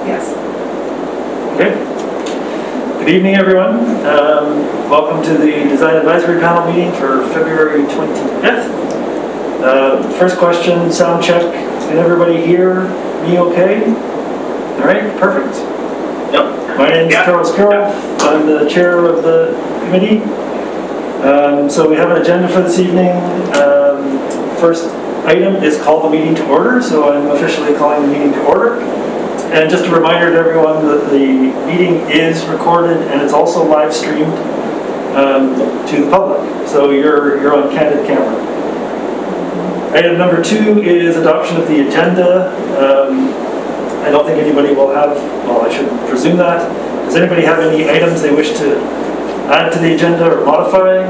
Yes. Okay. Good evening, everyone. Welcome to the Design Advisory Panel meeting for February 25th. First question, sound check. Can everybody hear me okay? All right, perfect. Yep. My name is Charles Carroll. I'm the chair of the committee. So we have an agenda for this evening. First item is call the meeting to order. So I'm officially calling the meeting to order. And just a reminder to everyone that the meeting is recorded and it's also live streamed to the public. So you're on candid camera. Item number 2 is adoption of the agenda. I don't think anybody will have, well, I should presume that. Does anybody have any items they wish to add to the agenda or modify?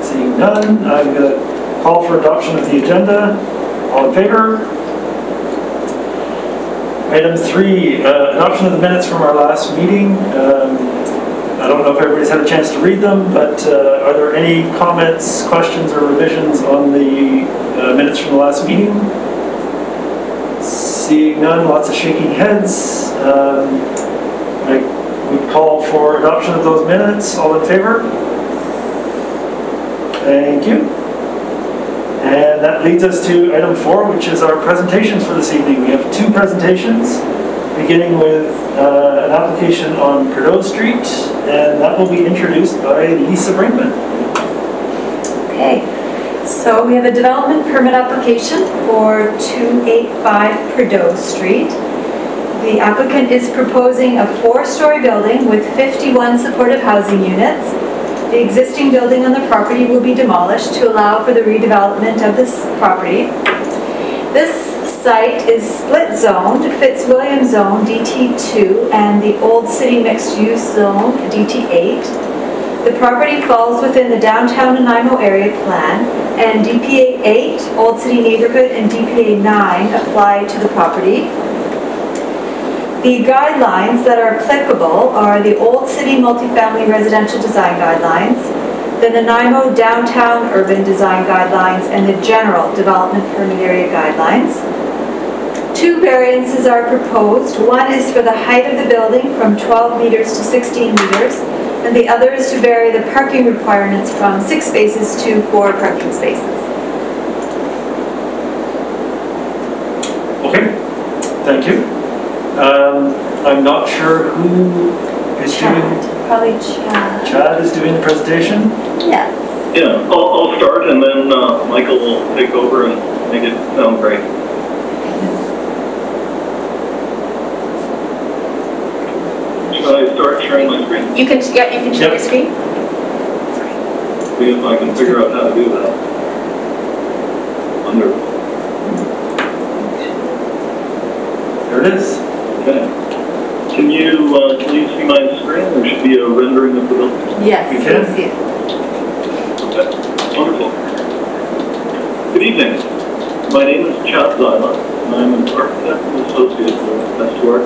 Seeing none, I'm going to call for adoption of the agenda. All in favor? Item 3, adoption of the minutes from our last meeting. I don't know if everybody's had a chance to read them, but are there any comments, questions, or revisions on the minutes from the last meeting? Seeing none, lots of shaking heads. I would call for adoption of those minutes. All in favor? Thank you. And that leads us to item 4, which is our presentations for this evening. We have 2 presentations, beginning with an application on Prideaux Street, and that will be introduced by Lisa Brinkman. Okay, so we have a development permit application for 285 Prideaux Street. The applicant is proposing a 4-story building with 51 supportive housing units. The existing building on the property will be demolished to allow for the redevelopment of this property. This site is split zoned, Fitzwilliam Zone DT2 and the Old City Mixed Use Zone DT8. The property falls within the downtown Nanaimo area plan, and DPA 8, Old City Neighborhood, and DPA 9 apply to the property. The guidelines that are applicable are the Old City Multifamily Residential Design Guidelines, the Nanaimo Downtown Urban Design Guidelines, and the General Development Permit Area Guidelines. 2 variances are proposed. One is for the height of the building from 12 meters to 16 meters, and the other is to vary the parking requirements from 6 spaces to 4 parking spaces. Okay, thank you. I'm not sure who is doing. Probably Chad. Chad is doing the presentation? Yes. Yeah, I'll start and then Michael will take over and make it sound great. Should I start sharing my screen? You can, yeah, you can share your screen. See if I can figure out how to do that. Wonderful. There it is. Okay. Can you see my screen? There should be a rendering of the building. Yes, you can can see it. Okay, wonderful. Good evening. My name is Chad Zyla, and I'm an architect and associate with Westward.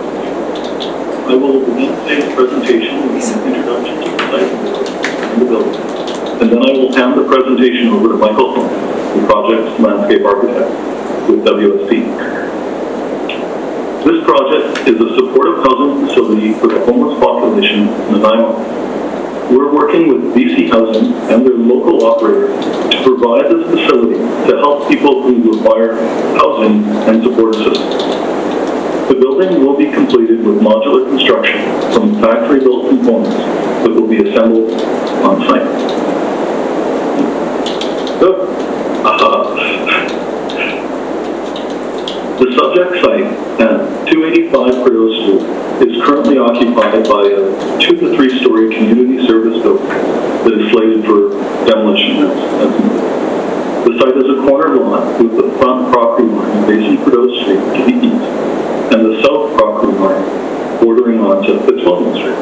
I will begin today's presentation with an introduction to the site and the building, and then I will hand the presentation over to Michael, the project's landscape architect with WSP. This project is a supportive housing facility for the homeless population in Nanaimo. We're working with BC Housing and their local operator to provide this facility to help people who require housing and support assistance. The building will be completed with modular construction from factory-built components that will be assembled on site. The subject site at 285 Prideaux Street is currently occupied by a 2 to 3 story community service building that is slated for demolition. The site is a corner lot with the front property line facing Prideaux Street to the east and the south property line bordering onto Fitzwilliam Street.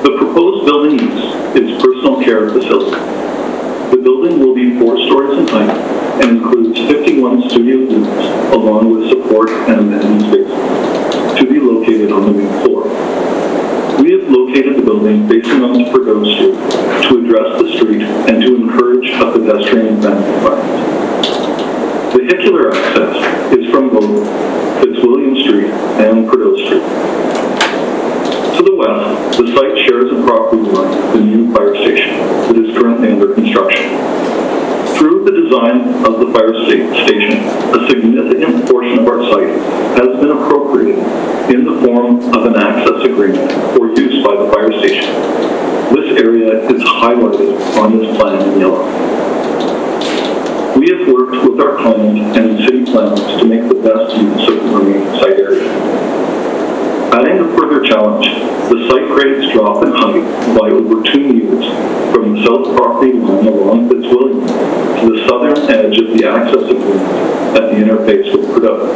The proposed building use is personal care facility. The building will be 4 stories in height and includes 51 studio units along with support and amenity spaces to be located on the main floor. We have located the building facing onto Prideaux Street to address the street and to encourage a pedestrian friendly environment. fire access is from both Fitzwilliam Street and Prideaux Street. To the west, the site shares a property line with the new fire station that is currently under construction. Through the design of the fire station, a significant portion of our site has been appropriated in the form of an access agreement for use by the fire station. This area is highlighted on this plan in yellow. We have worked with our client and city planners to make the best use of the remaining site area. Adding a further challenge, the site grades drop in height by over 2 meters from the south property line along Fitzwilliam to the southern edge of the access agreement at the interface with Prideaux.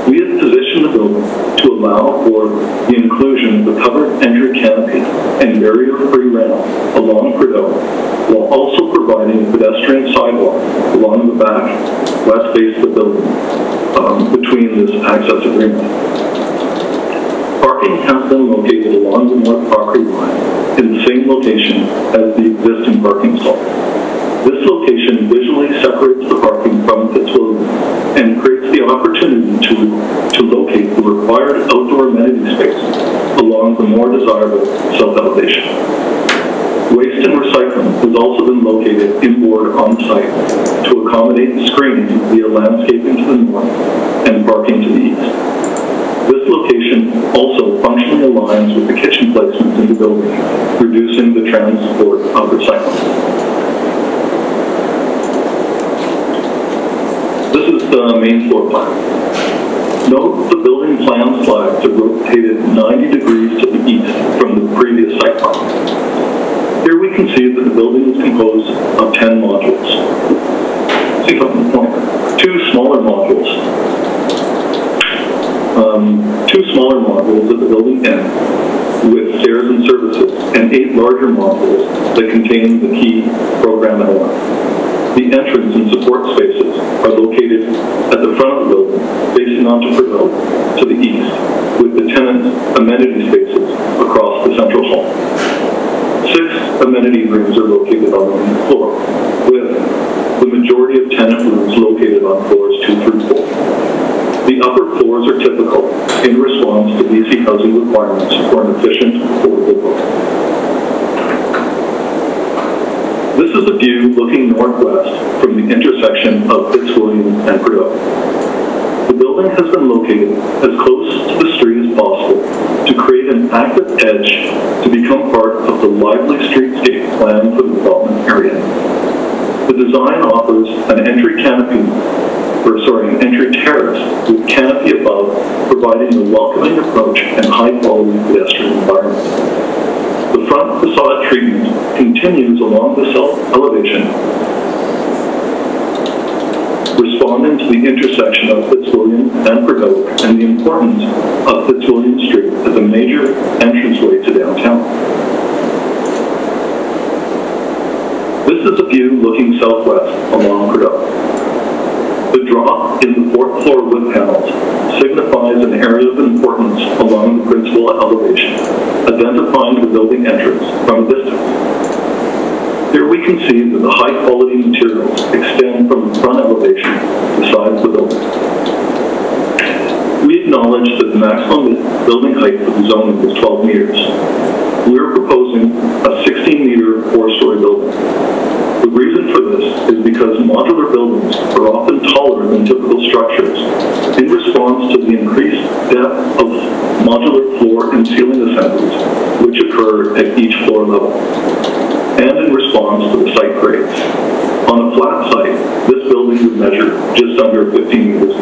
We have positioned the building to allow for the inclusion of a covered entry canopy and barrier-free ramp along Prideaux, while also providing a pedestrian sidewalk along the back west face of the building between this access agreement. Parking has been located along the north property line in the same location as the existing parking stall. This location visually separates the parking from Fitzwilliam and creates the opportunity to locate the required outdoor amenity space along the more desirable south elevation. Waste and recycling has also been located inboard on site to accommodate screening via landscaping to the north and parking to the east. This location also functionally aligns with the kitchen placements in the building, reducing the transport of recycling. This is the main floor plan. Note the building plan slides are rotated 90 degrees to the east from the previous site plan. Here we can see that the building is composed of 10 modules. See if I can point. Two smaller modules at the building end with stairs and services, and 8 larger modules that contain the key program element. The entrance and support spaces are located at the front of the building, facing onto Prideaux to the east, with the tenant amenity spaces across the central hall. 6 amenity rooms are located on the main floor, with the majority of tenant rooms located on floors 2 through 4. The upper floors are typical in response to BC housing requirements for an efficient, affordable building. This is a view looking northwest from the intersection of Fitzwilliam and Prideaux. The building has been located as close to the street as possible to create an active edge to become part of the lively streetscape plan for the development area. The design offers an entry terrace with canopy above, providing a welcoming approach and high-quality pedestrian environment. The front facade treatment continues along the south elevation, responding to the intersection of Fitzwilliam and Prideaux and the importance of Fitzwilliam Street as a major entranceway to downtown. This is a view looking southwest along Prideaux. The drop in the 4th floor wood panels signifies an area of importance along the principal elevation, identifying the building entrance from a distance. Here we can see that the high-quality materials extend from the front elevation to the sides of the building. We acknowledge that the maximum building height for the zoning is 12 meters. We are proposing a 16-meter 4-story building. The reason for this is because modular buildings are often taller than typical structures in response to the increased depth of modular floor and ceiling assemblies which occur at each floor level, and in response to the site grades. On a flat site, this building would measure just under 15 meters.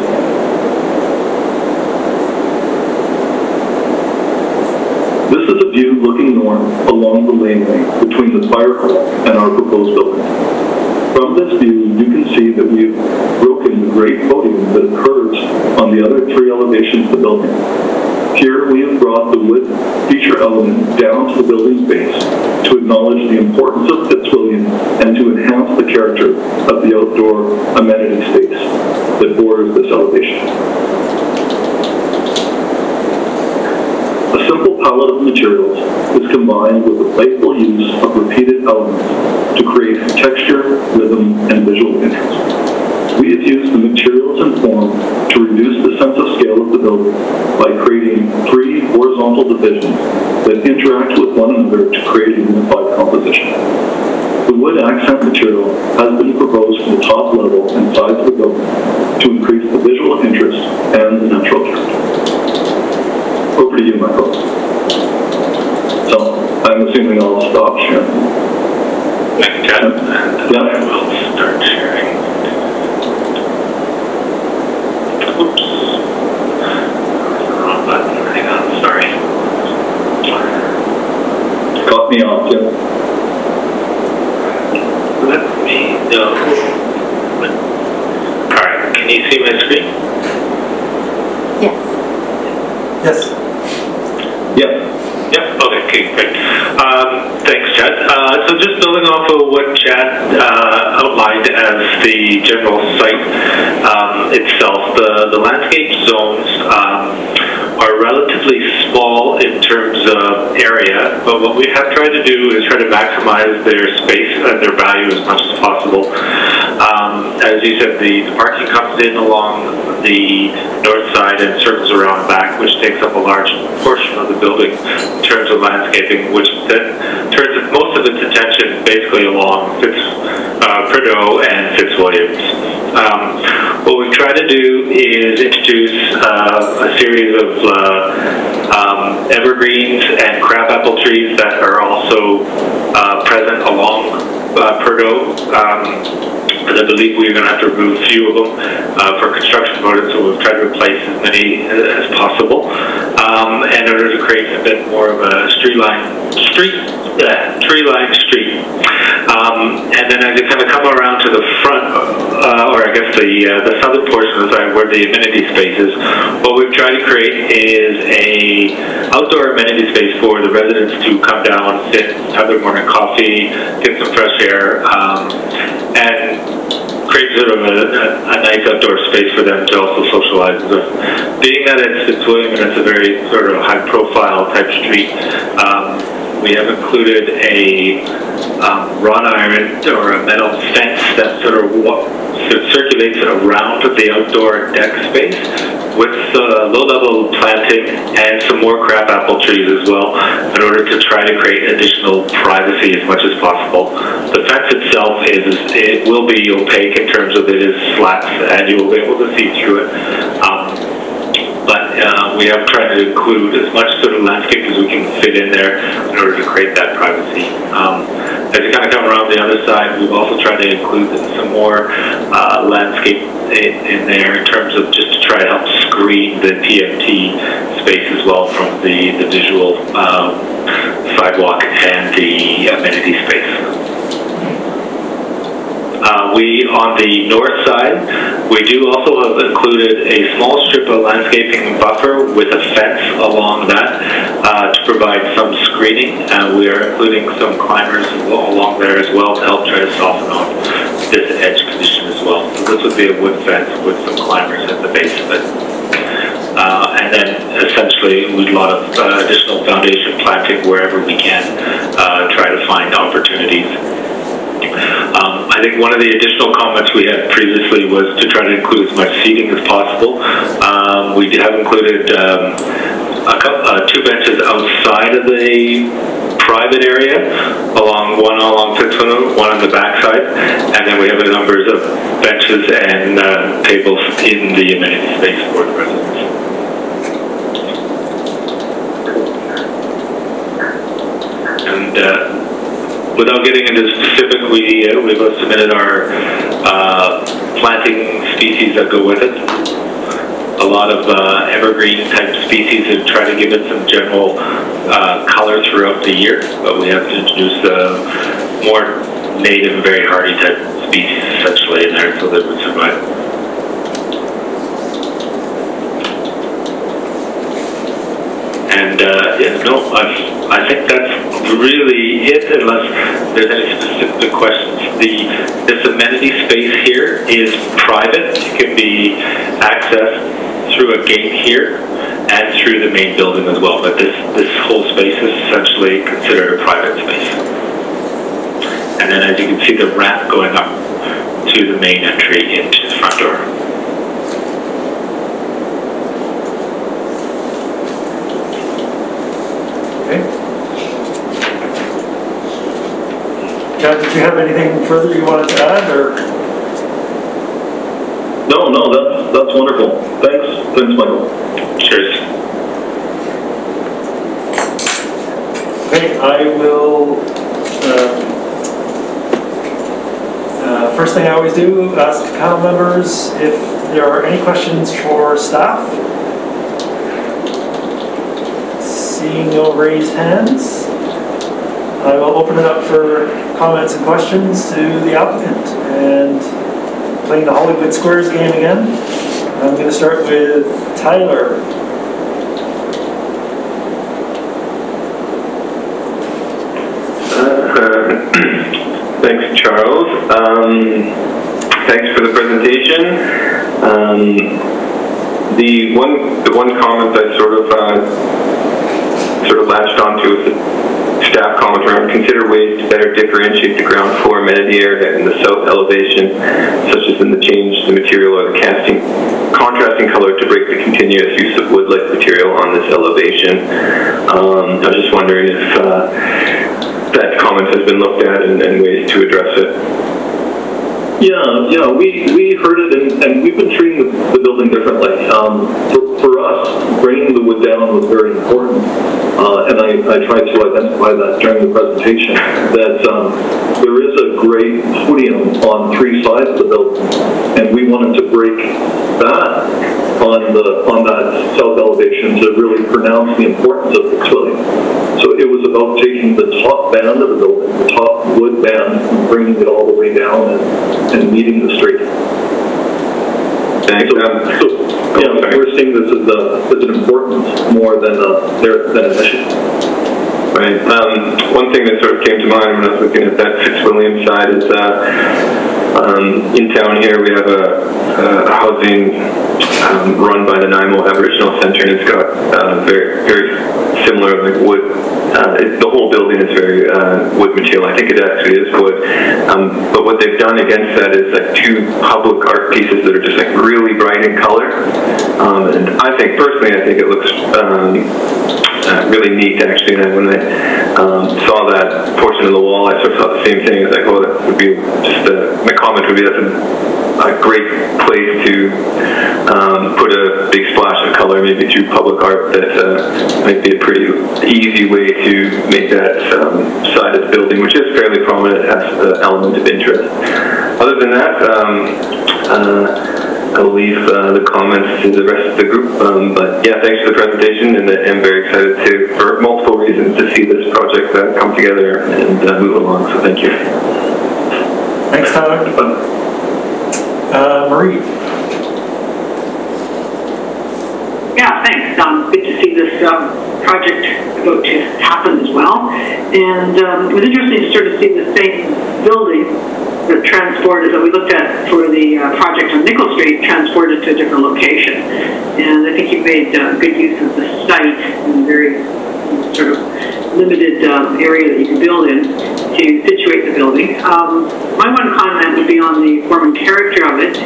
This is a view looking north along the laneway between the fire hall and our proposed building. From this view, you can see that we have broken the great podium that occurs on the other 3 elevations of the building. Here we have brought the wood feature element down to the building's base to acknowledge the importance of Fitzwilliam and to enhance the character of the outdoor amenity space that borders this elevation. A simple palette of materials is combined with the playful use of repeated elements to create texture, rhythm, and visual interest. We have used the materials and form to reduce the sense of scale of the building by creating 3 horizontal divisions that interact with one another to create a unified composition. The wood accent material has been proposed from the top level and sides of the building to increase the visual interest and the natural character. Over to you, Michael. So, I'm assuming I'll stop sharing. Thank you, Ted. And yeah. I will start sharing. Oops. Wrong button. Hang on, sorry. Caught me off, Jim. Let me know. Alright, can you see my screen? Yes. Yes. Yeah. Yep, okay, great. Thanks, Chad. So just building off of what Chad outlined as the general site itself, the landscape zones are relatively small in terms of area, but what we have tried to do is try to maximize their space and their value as much as possible. As you said, the parking comes in along the north side and circles around back, which takes up a large portion of the building in terms of landscaping, which then turns most of its attention basically along Prideaux and Fitzwilliams. What we've tried to do is introduce a series of evergreens and crabapple trees that are also present along Prideaux. And I believe we're going to have to remove a few of them for construction motives, so we've tried to replace as many as possible in order to create a bit more of a tree-lined street. And then as you kind of come around to the front, or I guess the southern portion of the site where the amenity space is, what we've tried to create is a outdoor amenity space for the residents to come down, sit, have their morning coffee, get some fresh air, and create sort of a nice outdoor space for them to also socialize with. Being that it's Fitzwilliam and it's a very sort of high-profile type street, we have included a wrought iron or a metal fence that sort of circulates around the outdoor deck space with low-level planting and some more crabapple trees as well in order to try to create additional privacy as much as possible. The fence itself it will be opaque in terms of it is slats and you will be able to see through it. But we have tried to include as much sort of landscape as we can fit in there in order to create that privacy. As you kind of come around the other side, we've also tried to include some more landscape in there in terms of just to try to help screen the TFT space as well from the visual sidewalk and the amenity space. On the north side, we do also have included a small strip of landscaping buffer with a fence along that to provide some screening. We are including some climbers along there as well to help try to soften off this edge condition as well. So this would be a wood fence with some climbers at the base of it. And then essentially we'd a lot of additional foundation planting wherever we can, try to find opportunities. I think one of the additional comments we had previously was to try to include as much seating as possible. We have included two benches outside of the private area, one along Fitzwilliam, one on the back side, and then we have a number of benches and tables in the amenity space for the residents. And without getting into specific, we've submitted our planting species that go with it. A lot of evergreen type species to try to give it some general color throughout the year, but we have to introduce more native, very hardy type species essentially in there so that it would survive. And I think that's really it, unless there's any specific questions. This amenity space here is private. It can be accessed through a gate here and through the main building as well. But this whole space is essentially considered a private space. And then as you can see the ramp going up to the main entry into the front door. Okay. Chad, did you have anything further you wanted to add, or? No, that's wonderful. Thanks, Michael. Cheers. Okay, I will, first thing I always do, ask panel members if there are any questions for staff. Seeing no raised hands, I will open it up for comments and questions to the applicant. And playing the Hollywood Squares game again, I'm going to start with Tyler. Thanks, Charles. Thanks for the presentation. The one comment I sort of latched onto is the staff comment around consider ways to better differentiate the ground floor amenity area in the south elevation, such as in the change the material or the contrasting color to break the continuous use of wood-like material on this elevation. I was just wondering if that comment has been looked at and ways to address it. Yeah, we heard it, and we've been treating the building differently. For us, bringing the wood down was very important, and I tried to identify that during the presentation, that there is a great podium on three sides of the building, and we wanted to break that on that south elevation to really pronounce the importance of the pavilion. So it was about taking the top band of the building, the top wood band, and bringing it all the way down and meeting the street. Thanks. We're seeing this as an importance more than an issue. Right. One thing that sort of came to mind when I was looking at that Fitzwilliam side is in town here we have a housing run by the Nanaimo Aboriginal Center, and it's got very, very similar like wood. The whole building is very wood material. I think it actually is wood. But what they've done against that is like two public art pieces that are just like really bright in color. And I think personally, it looks really neat actually. And when I saw that portion of the wall, I sort of thought the same thing. It's like, oh, that would be just my comment would be that's a great place to put a big splash of color, maybe through public art. That might be a pretty easy way to make that side of the building, which is fairly prominent, as the element of interest. Other than that, I'll leave the comments to the rest of the group. But yeah, thanks for the presentation, and I'm very excited for multiple reasons, to see this project come together and move along. So thank you. Thanks, Tyler. Marie. Yeah, thanks. Good to see this project about to happen as well. And it was interesting to sort of see the same building that transported, that we looked at for the project on Nickel Street, transported to a different location. And I think you made good use of the site in a very sort of limited area that you can build in to situate the building. My one comment would be on the form and character of it.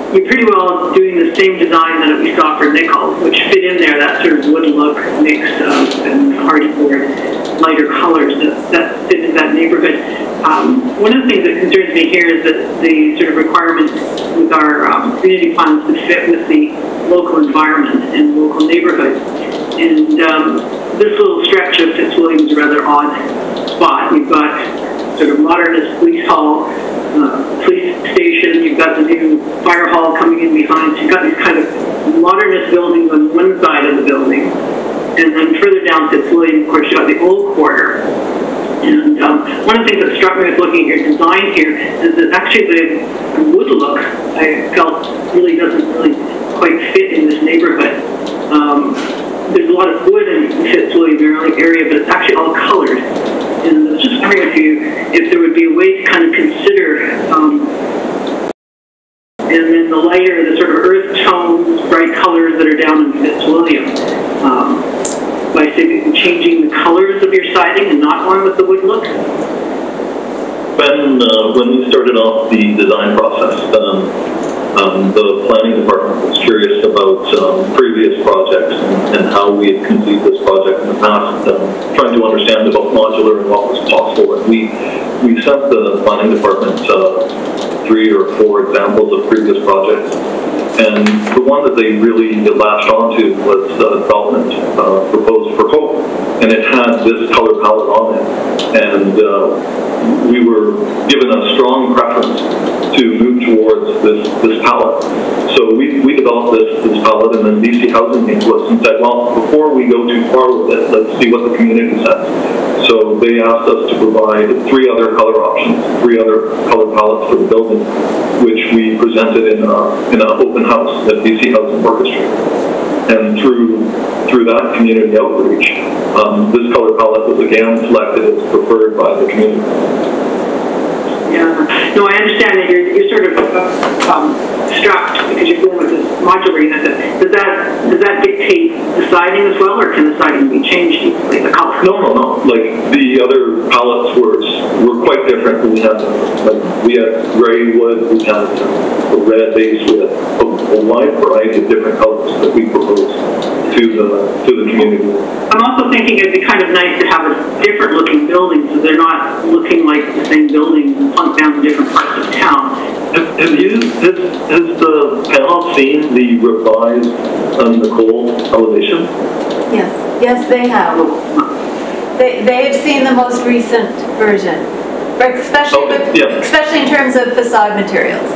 You're pretty well doing the same design that we saw for Nickel, which fit in there, that sort of wood look mix and hardy board, lighter colors that fit in that neighborhood. One of the things that concerns me here is that the sort of requirements with our community funds would fit with the local environment and local neighborhood. And this little stretch of Fitzwilliam is a rather odd spot. You've got sort of modernist police hall, police station, you've got the new fire hall coming in behind, so you've got these kind of modernist buildings on one side of the building. And then further down Fitzwilliam, of course, you've got the old quarter. And one of the things that struck me with looking at your design here is that actually the wood look, I felt, really doesn't really quite fit in this neighborhood. There's a lot of wood in Fitzwilliam area, but it's actually all colored. And I was just wondering if there would be a way to kind of consider, and then the lighter, the sort of earth tones, bright colors that are down in Fitzwilliam, by say changing the colors of your siding and not going with the wood look. when we started off the design process, the planning department was curious about previous projects and how we had conceived this project in the past, trying to understand about modular and what was possible. And we sent the planning department 3 or 4 examples of previous projects. And the one that they really latched onto was the development proposed for Hope. And it had this color palette on it. And we were given a strong preference to move towards this palette. So we developed this palette, and then BC Housing came to us and said, well, before we go too far with it, let's see what the community says. So they asked us to provide 3 other color options, 3 other color palettes for the building, which we presented in an open house at BC Housing Orchestra. And through that community outreach, this color palette was again selected as preferred by the community. Yeah, no, I understand that you're sort of strapped because you're dealing with this modular unit. Does that dictate the siding as well, or can the siding be changed easily, the color? No. Like the other palettes were quite different. We had gray wood, we had a red base, we had a wide variety of different colors that we proposed to the community. I'm also thinking it'd be kind of nice to have a different looking building so they're not looking like the same building plunked down in different parts of town. Has the panel seen the revised Nicole elevation? Yes, they have. They've seen the most recent version, especially in terms of facade materials.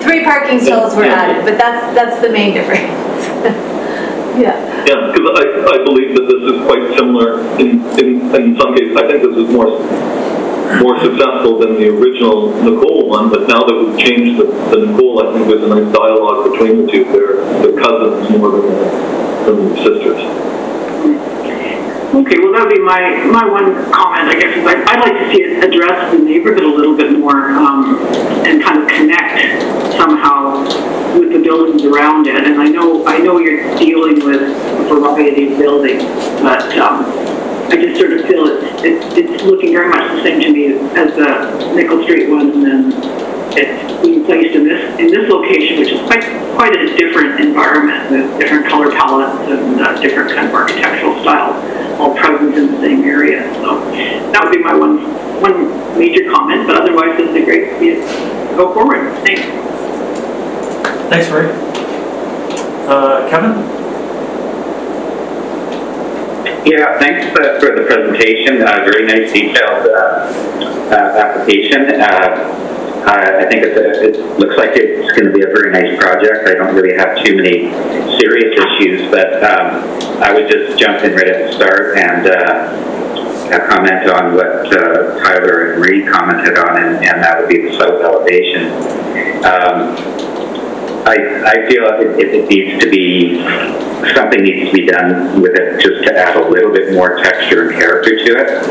3 parking stalls were added, but that's the main difference. Yeah, because I believe that this is quite similar in some cases. I think this is more successful than the original Nicole one, but now that we've changed the Nicole, I think there's a nice dialogue between the two. They're cousins more than sisters. Okay, well that would be my one comment, I guess. I'd like to see it address the neighborhood a little bit more and kind of connect somehow with the buildings around it. And I know you're dealing with a variety of buildings, but I just sort of feel it's looking very much the same to me as the Nickel Street one, and then it's being placed in this location, which is quite a different environment with different color palettes and different kind of architectural styles, all present in the same area. So that would be my one major comment. But otherwise, it's a great go forward. Thanks. Thanks, Marie. Kevin? Yeah, thanks for the presentation. Very nice detailed application. I think it looks like it's going to be a very nice project. I don't really have too many serious issues, but I would just jump in right at the start and comment on what Tyler and Marie commented on, and that would be the south elevation. I feel it needs to be, something needs to be done with it just to add a little bit more texture and character to it.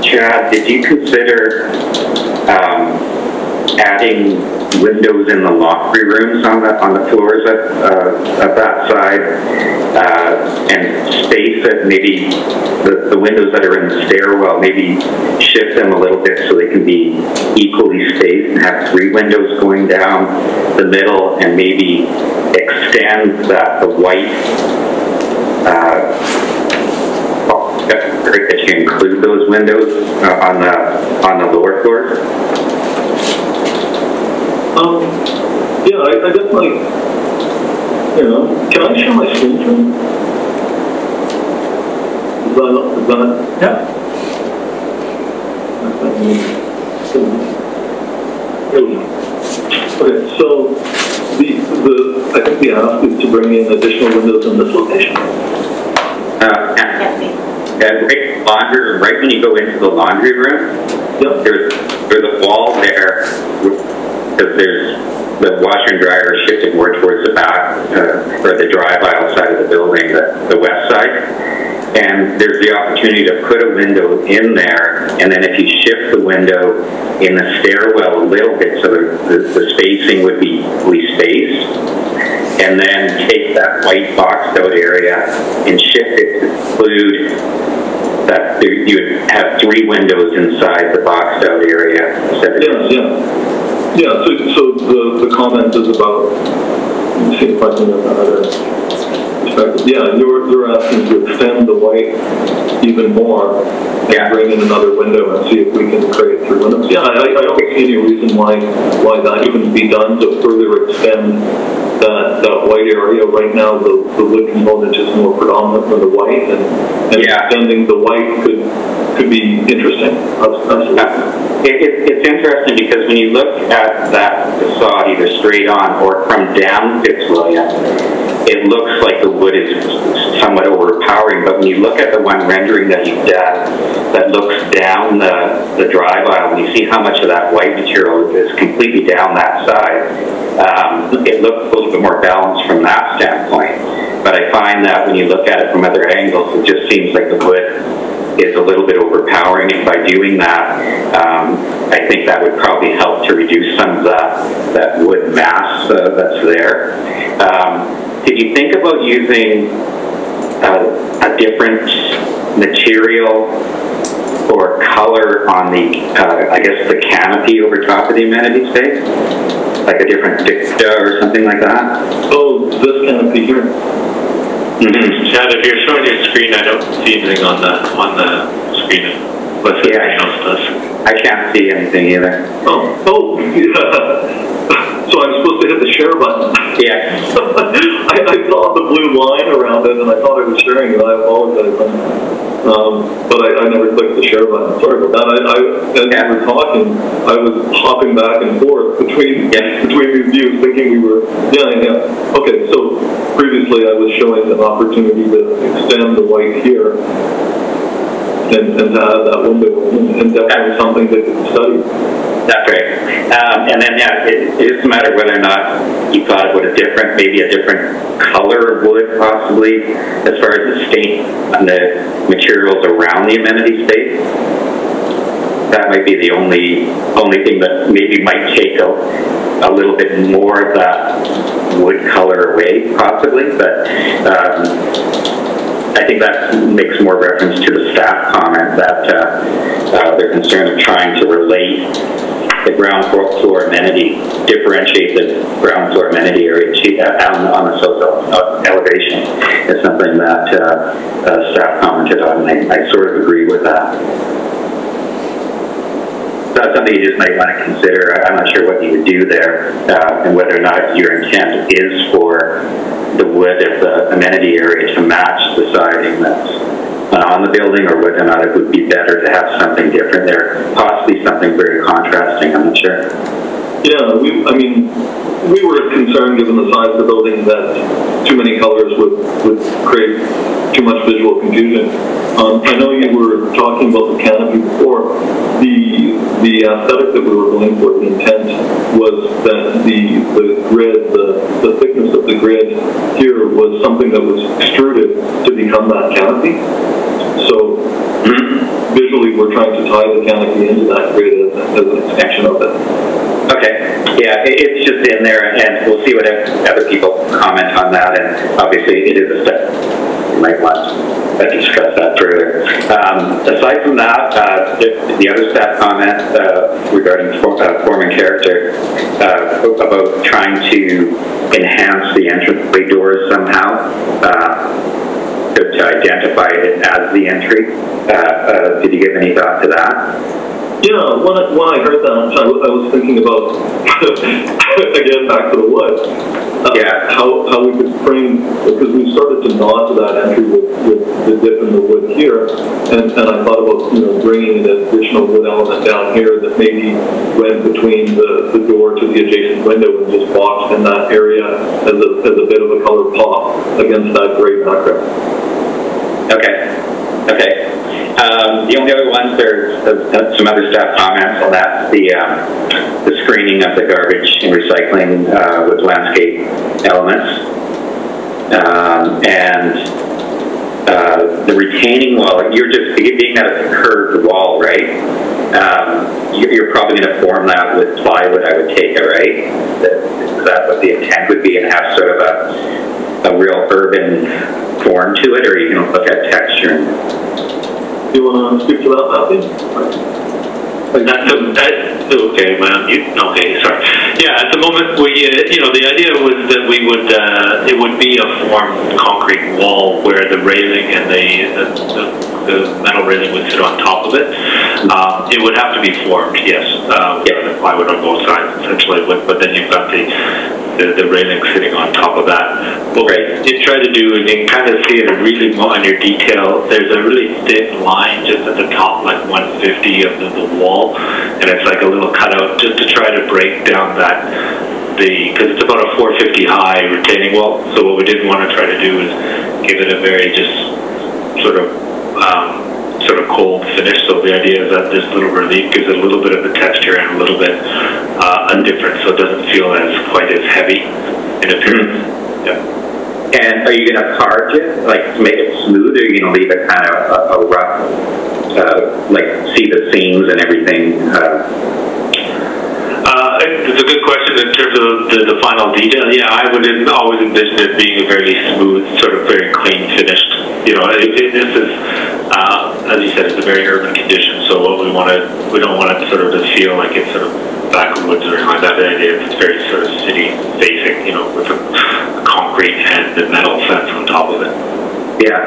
Chad, did you consider adding windows in the lofty rooms on the floors of that side, and space that maybe the windows that are in the stairwell, maybe shift them a little bit so they can be equally spaced and have 3 windows going down the middle, and maybe extend the white that you include those windows on the lower floors? Yeah, I definitely, can I share my screen for you? Is that Yeah. Here we go. Okay, so I think the ask is to bring in additional windows in this location. Right when you go into the laundry room, Yep. there's a wall there, because there's the washer and dryer is shifted more towards the back, or the drive aisle side of the building, the west side. And there's the opportunity to put a window in there, and then if you shift the window in the stairwell a little bit so the spacing would be equally spaced, and then take that white boxed out area and shift it to include that you would have 3 windows inside the boxed out area. Yeah, so the comment is about, let me see if I can get another perspective. Yeah, you're asking to extend the white even more and bring in another window and see if we can create 3 windows. Yeah, I don't see any reason why that couldn't be done to further extend that white area. Right now, the wood component is more predominant than the white, and extending the white could be interesting. Absolutely. It's interesting because when you look at that facade either straight on or from down Fitzwilliam, it looks like the wood is somewhat overpowering, but when you look at the one rendering that you've done that looks down the drive aisle, and you see how much of that white material is completely down that side, it looks a little bit more balanced from that standpoint. But I find that when you look at it from other angles, it just seems like the wood is a little bit overpowering, and by doing that, I think that would probably help to reduce some of that wood mass that's there. Did you think about using a different material or color on the, I guess, the canopy over top of the amenity space? Like a different dicta or something like that? Oh, this canopy here. Chad, if you're showing your screen, I don't see anything on the screen. Unless everything else does. I can't see anything either. Oh, yeah. So I'm supposed to hit the share button. Yeah. I saw the blue line around it, and I thought I was sharing it. I apologize. But I never clicked the share button. Sorry about that. As we were talking, I was hopping back and forth between these views, thinking we were, Okay, so previously I was showing an opportunity to extend the white here and to add that window, and definitely something that could study. That's right. And then, it is a matter of whether or not you thought about maybe a different color of wood, possibly, as far as the stain on the materials around the amenity space. That might be the only thing that maybe might take a little bit more of that wood color away, possibly. But I think that makes more reference to the staff comment that they're concerned of trying to relate the ground floor amenity, differentiate the ground floor amenity area on the south elevation. It's something that staff commented on, and I sort of agree with that. That's something you just might want to consider. I'm not sure what you would do there, and whether or not your intent is for the wood of the amenity area to match the siding that's on the building, or whether or not it would be better to have something different there, possibly something very contrasting. I'm not sure. Yeah, we were concerned, given the size of the building, that too many colors would create too much visual confusion. I know you were talking about the canopy before. The aesthetic that we were going for, the intent, was that the grid, the thickness of the grid here was something that was extruded to become that canopy. So visually, we're trying to tie the canopy into that grid as an extension of it. Okay. Yeah, it's just in there, and we'll see what other people comment on that. And obviously, it is a step. You might want to discuss that further. Aside from that, the other staff comment regarding form and character about trying to enhance the entranceway doors somehow. To identify it as the entry. Did you give any thought to that? Yeah, when I heard that, I was thinking about, again, back to the wood. How we could frame, because we started to nod to that entry with the dip in the wood here, and I thought about, bringing an additional wood element down here that maybe went between the door to the adjacent window and just boxed in that area as a bit of a color pop against that gray background. Okay. The only other ones, there's some other staff comments, and that's the screening of the garbage and recycling with landscape elements. And the retaining wall, you're just being that it's a curved wall, right? You're probably going to form that with plywood, I would take it, right? Is that what the intent would be, and have sort of a real urban form to it, or are you going to look at texture? Do you want to speak to that, Matthew? Okay, am I on mute? Okay, sorry. Yeah, at the moment, the idea was that it would be a formed concrete wall where the railing and the metal railing would sit on top of it. It would have to be formed, yes. The plywood on both sides, essentially, but then you've got the railing sitting on top of that. What we did try to do, and you can kind of see it really on your detail, there's a really thin line just at the top, like 150 of the wall, and it's like a little cutout just to try to break down because it's about a 450 high retaining wall. So what we didn't want to try to do is give it a very just sort of cold finish. So the idea is that this little relief gives it a little bit of the texture and a little bit a difference, so it doesn't feel quite as heavy in appearance. Yeah. And are you going to carve it, like to make it smooth, or are you going to leave it kind of a rough, like see the seams and everything? It's a good question in terms of the final detail. Yeah, I would always envision it being a very smooth, sort of very clean finished. This is, as you said, it's a very urban condition. So what we don't want it sort of to feel like it's sort of backwoods or anything like that. The idea is it's very sort of city facing, with a concrete and the metal fence on top of it. Yeah.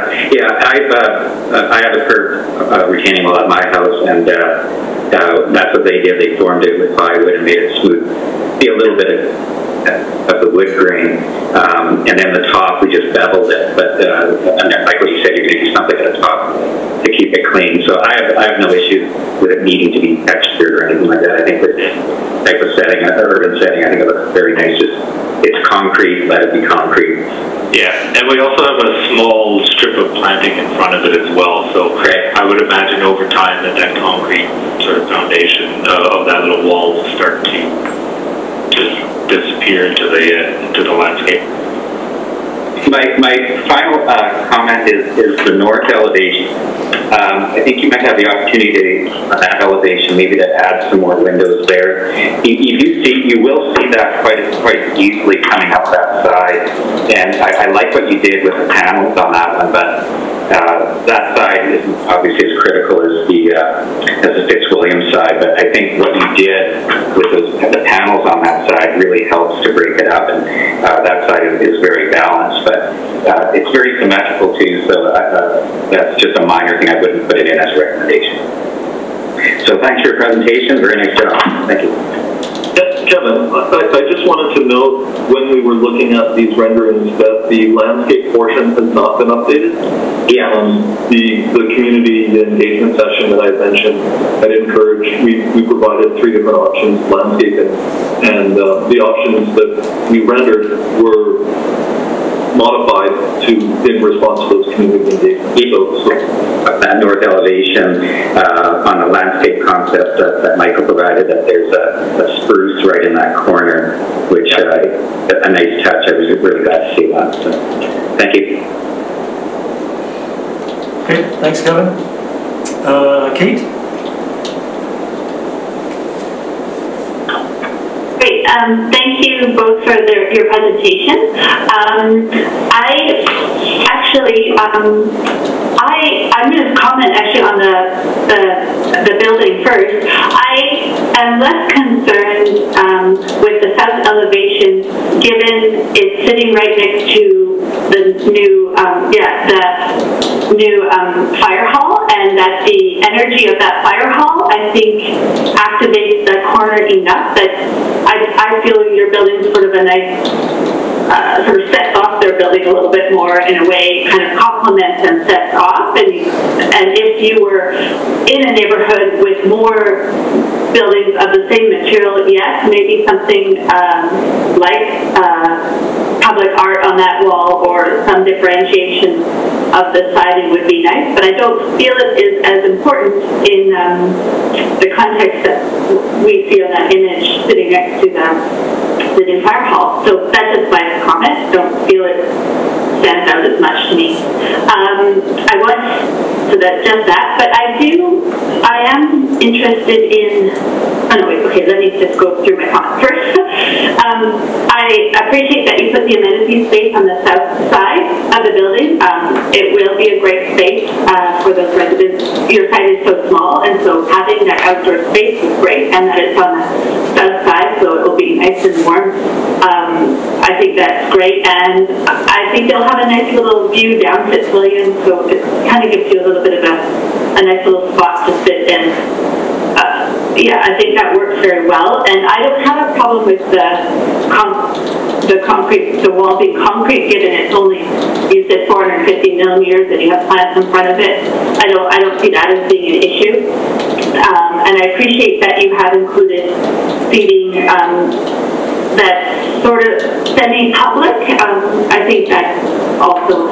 I have a curved retaining wall at my house, and that's what they did. They formed it with plywood and made it smooth. Be a little bit of the wood grain, and then the top we just beveled it. But like what you said, you're going to do something at the top to keep it clean. So I have no issue with it needing to be textured or anything like that. I think with this type of setting, an urban setting, I think it looks very nice. It's concrete, let it be concrete. Yeah, and we also have a small strip of planting in front of it as well. So I would imagine over time that concrete sort of foundation of that little wall will start to disappear into the landscape. My final comment is the north elevation. I think you might have the opportunity on that elevation maybe to add some more windows there. You will see that quite easily coming up that side. And I like what you did with the panels on that one, but that side isn't obviously as critical as the Fitzwilliam side. But I think what you did with the panels on that side really helps to break it up, and that side is very balanced. But it's very symmetrical too, so that's just a minor thing. I wouldn't put it in as a recommendation. So thanks for your presentation. Very nice job. Thank you. Kevin, I just wanted to note when we were looking at these renderings that the landscape portion has not been updated. Yeah. The community engagement session that I mentioned, I'd encourage, we provided 3 different options, landscape and the options that we rendered were modified in response to those community engagements. That north elevation on the landscape concept that Michael provided, that there's a spruce right in that corner, which a nice touch. I was really glad to see that. So, thank you. Okay, thanks, Kevin. Kate? Great. Thank you both for your presentation. I'm going to comment actually on the building first. I am less concerned with the south elevation, given it's sitting right next to the new fire hall, and that the energy of that fire hall, I think, activates the corner enough that I feel your building is sort of a nice sort of sets off their building a little bit more in a way, kind of complements and sets off. And if you were in a neighborhood with more buildings of the same material, yes, maybe something like public art on that wall or some differentiation of the siding would be nice, but I don't feel it is as important in the context that we see on that image sitting next to the new fire hall. So that's just my comment. Don't feel it stands out as much to me. So that's just that, but I am interested in, let me just go through my comments first. I appreciate that you put the amenity space on the south side of the building. building. It will be a great space for those residents. Your site is so small, and so having that outdoor space is great, and that it's on the south side, so it will be nice and warm. I think that's great, and I think they'll have a nice little view down Fitzwilliam, so it kind of gives you a little bit of a nice little spot to sit in. Yeah, I think that works very well, and I don't have a problem with the wall being concrete, given it's only, you said 450 millimeters, and you have plants in front of it. I don't see that as being an issue, and I appreciate that you have included seating that's sort of semi-public. I think that's also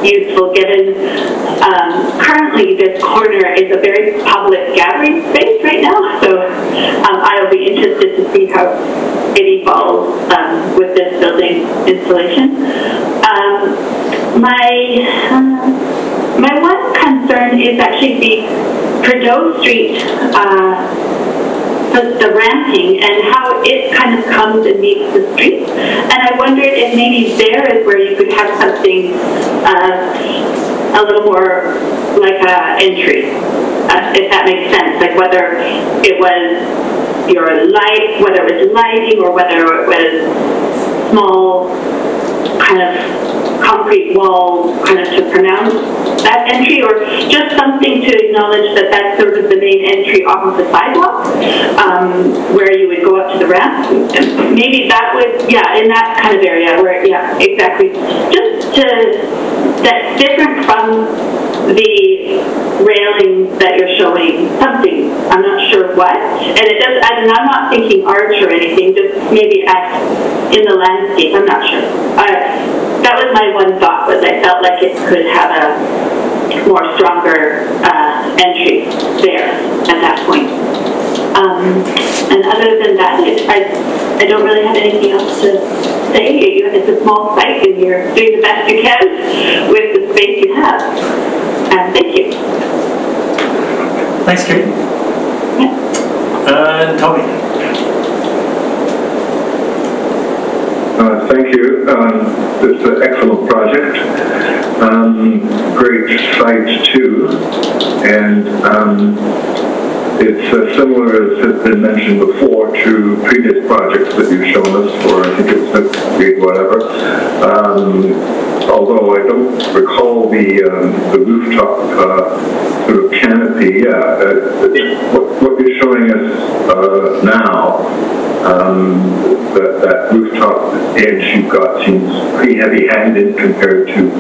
useful, given currently this corner is a very public gathering space right now, so I'll be interested to see how it evolves with this building installation. My one concern is actually the Prideaux Street, the ramping and how it kind of comes and meets the street. And I wondered if maybe there is where you could have something a little more like an entry, if that makes sense. Like whether it was your light, whether it was lighting, or whether it was small kind of concrete wall kind of to pronounce that entry, or just something to acknowledge that that's sort of the main entry off of the sidewalk, where you would go up to the ramp. And maybe that would, yeah, in that kind of area where, yeah, exactly. Just to, that's different from the railing that you're showing, something, I'm not sure what. And it does, and I'm not thinking arch or anything, just maybe in the landscape, I'm not sure. That was my one thought, was I felt like it could have a more stronger entry there at that point. And other than that, I don't really have anything else to say. It's a small site, and you're doing the best you can with the space you have. Thank you. Thanks, Kate. Yeah. Tony. Thank you. It's an excellent project. Great site too, and it's similar, as has been mentioned before, to previous projects that you've shown us for, I think it's 50 whatever. Although I don't recall the rooftop sort of canopy. What you're showing us now. That rooftop edge you've got seems pretty heavy-handed compared to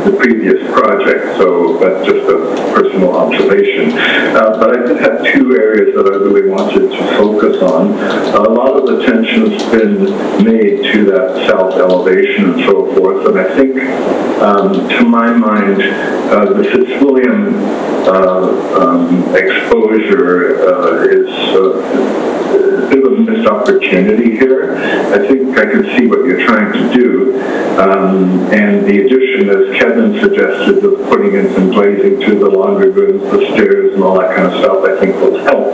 the previous project, so that's just a personal observation. But I did have two areas that I really wanted to focus on. A lot of attention has been made to that south elevation and so forth, and I think, to my mind, the Fitzwilliam exposure is a bit of a missed opportunity here. I think I can see what you're trying to do. And the addition, as Kevin suggested, of putting in some glazing to the laundry rooms, the stairs, and all that kind of stuff, I think will help.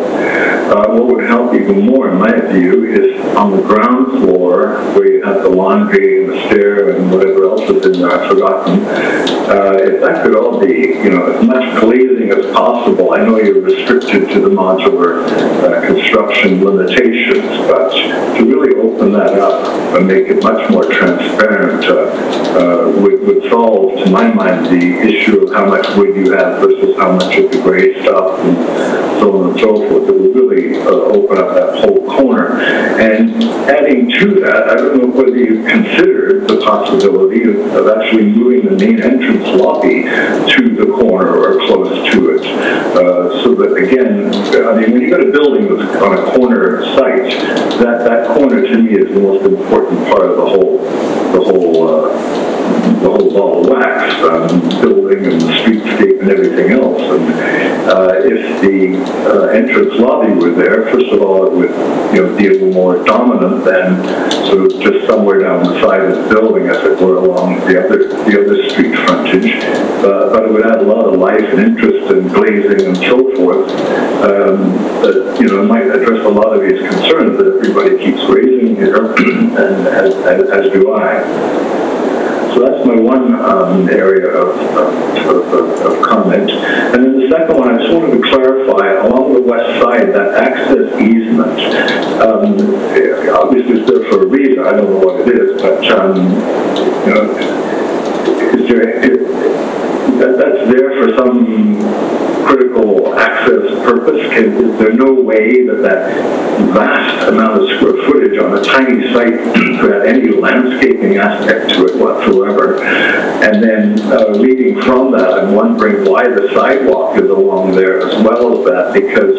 What would help even more, in my view, is on the ground floor, where you have the laundry and the stair and whatever else is in there, I've forgotten. If that could all be, as much glazing as possible. I know you're restricted to the modular construction limitations, but to really open that up and make it much more transparent would solve, to my mind, the issue of how much wood you have versus how much of the gray stuff and so on and so forth. It would really open up that whole corner. And adding to that, I don't know whether you've considered the possibility of actually moving the main entrance lobby to the corner or close to it. So that, again, when you've got a building that's on a corner site, that corner to me is the most important part of the whole ball of wax, building and the streetscape and everything else. And if the entrance lobby were there, first of all, it would be a little more dominant than sort of just somewhere down the side of the building, as it were, along the other street frontage. But it would add a lot of life and interest and glazing and so forth. That might address a lot of these concerns that everybody keeps raising here, and as do I. So that's my one area of comment. And then the second one, I just wanted to clarify, along the west side, that access easement, obviously it's there for a reason, I don't know what it is, but you know, is there, that's there for some critical access purpose? Is there no way that vast amount of square footage on a tiny site could have any landscaping aspect to it whatsoever? And then leading from that, I'm wondering why the sidewalk is along there as well as that, because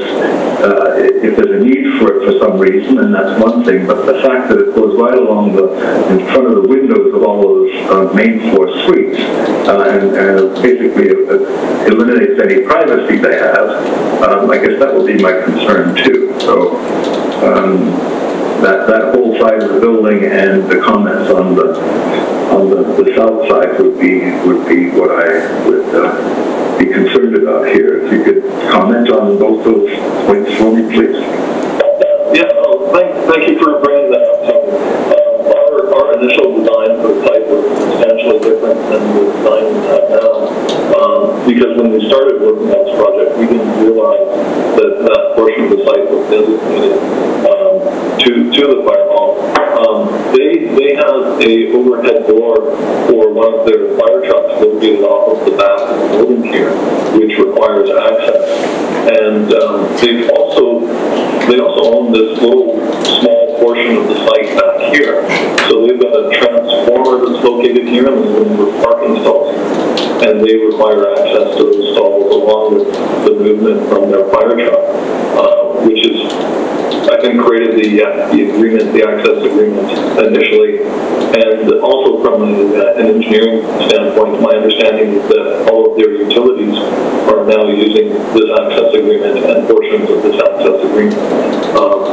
if there's a need for it for some reason, and that's one thing, but the fact that it goes right along in front of the windows of all those main floor suites and basically eliminates any privacy they have, I guess that would be my concern too. So that whole side of the building and the comments on the south side would be what I would be concerned about here. If you could comment on both those points for me, please. Yeah, thank you for bringing that up. Our initial design for the site was substantially different than the design we have now. Because when we started working on this project, we didn't realize that portion of the site was designated to the fire hall. They have a overhead door for one of their fire trucks located off of the back of the building here, which requires access. And they also own this little small portion of the site back here. So they've got a transformer that's located here, and there's a number of parking stalls. And they require access to those stalls along with the movement from their fire truck, which is, I think, created the agreement, the access agreement initially. And also from an engineering standpoint, my understanding is that all of their utilities are now using this access agreement and portions of this access agreement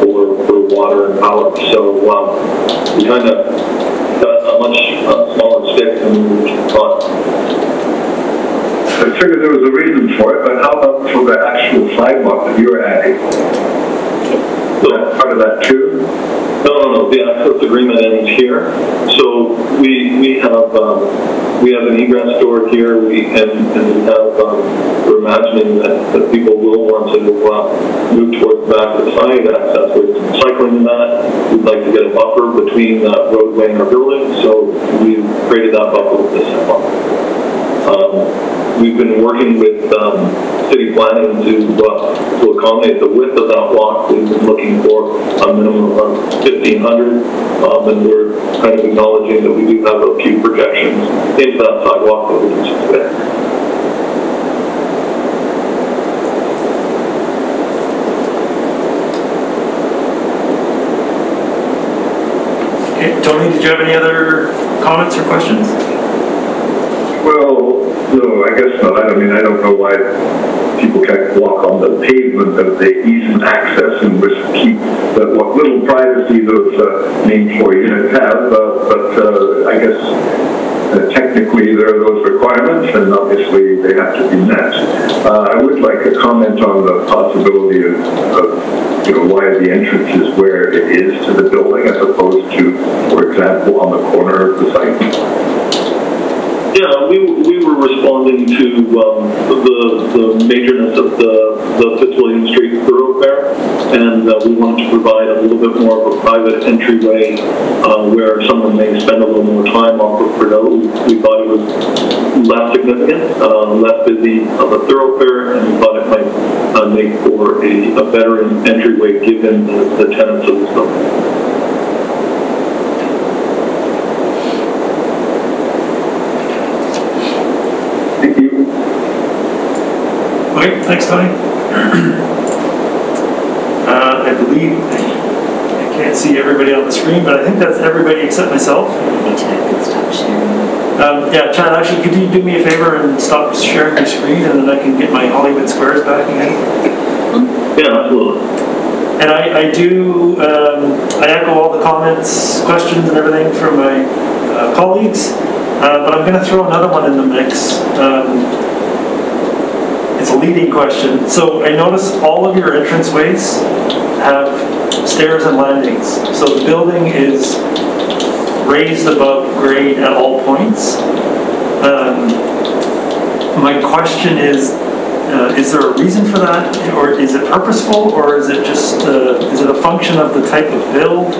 for water and power. So we kind of got a much smaller stick than we thought. I figured there was a reason for it, but how about for the actual sidewalk that you're adding? So that's part of that too? No. The access agreement ends here. So we have an egress door here, and we have we're imagining that people will want to move towards the back of the side access. We're cycling in that. We'd like to get a buffer between that roadway and our building, so we created that buffer with this sidewalk. We've been working with city planning to accommodate the width of that walk. We've been looking for a minimum of 1,500, and we're kind of acknowledging that we do have a few projections into that sidewalk that we can expect. Okay, Tony, did you have any other comments or questions? Well, no, I guess not. I mean, I don't know why people can't walk on the pavement of the easement access and just keep what little privacy those main floor units have, but I guess technically there are those requirements, and obviously they have to be met. I would like a comment on the possibility of why the entrance is where it is to the building as opposed to, for example, on the corner of the site. Yeah, we were responding to the majorness of the Fitzwilliam Street thoroughfare, and we wanted to provide a little bit more of a private entryway where someone may spend a little more time off of Prideaux. We thought it was less significant, less busy of a thoroughfare, and we thought it might make for a better entryway given the tenants of this building. Okay, thanks, Tony. I believe, I can't see everybody on the screen, but I think that's everybody except myself. Maybe Chad could stop sharing. Yeah, Chad, actually, could you do me a favor and stop sharing your screen, and then I can get my Hollywood Squares back again? Yeah, absolutely. And I do, I echo all the comments, questions, and everything from my colleagues, but I'm going to throw another one in the mix. It's a leading question. So I noticed all of your entranceways have stairs and landings. So the building is raised above grade at all points. My question is there a reason for that, or is it purposeful, or is it just is it a function of the type of build?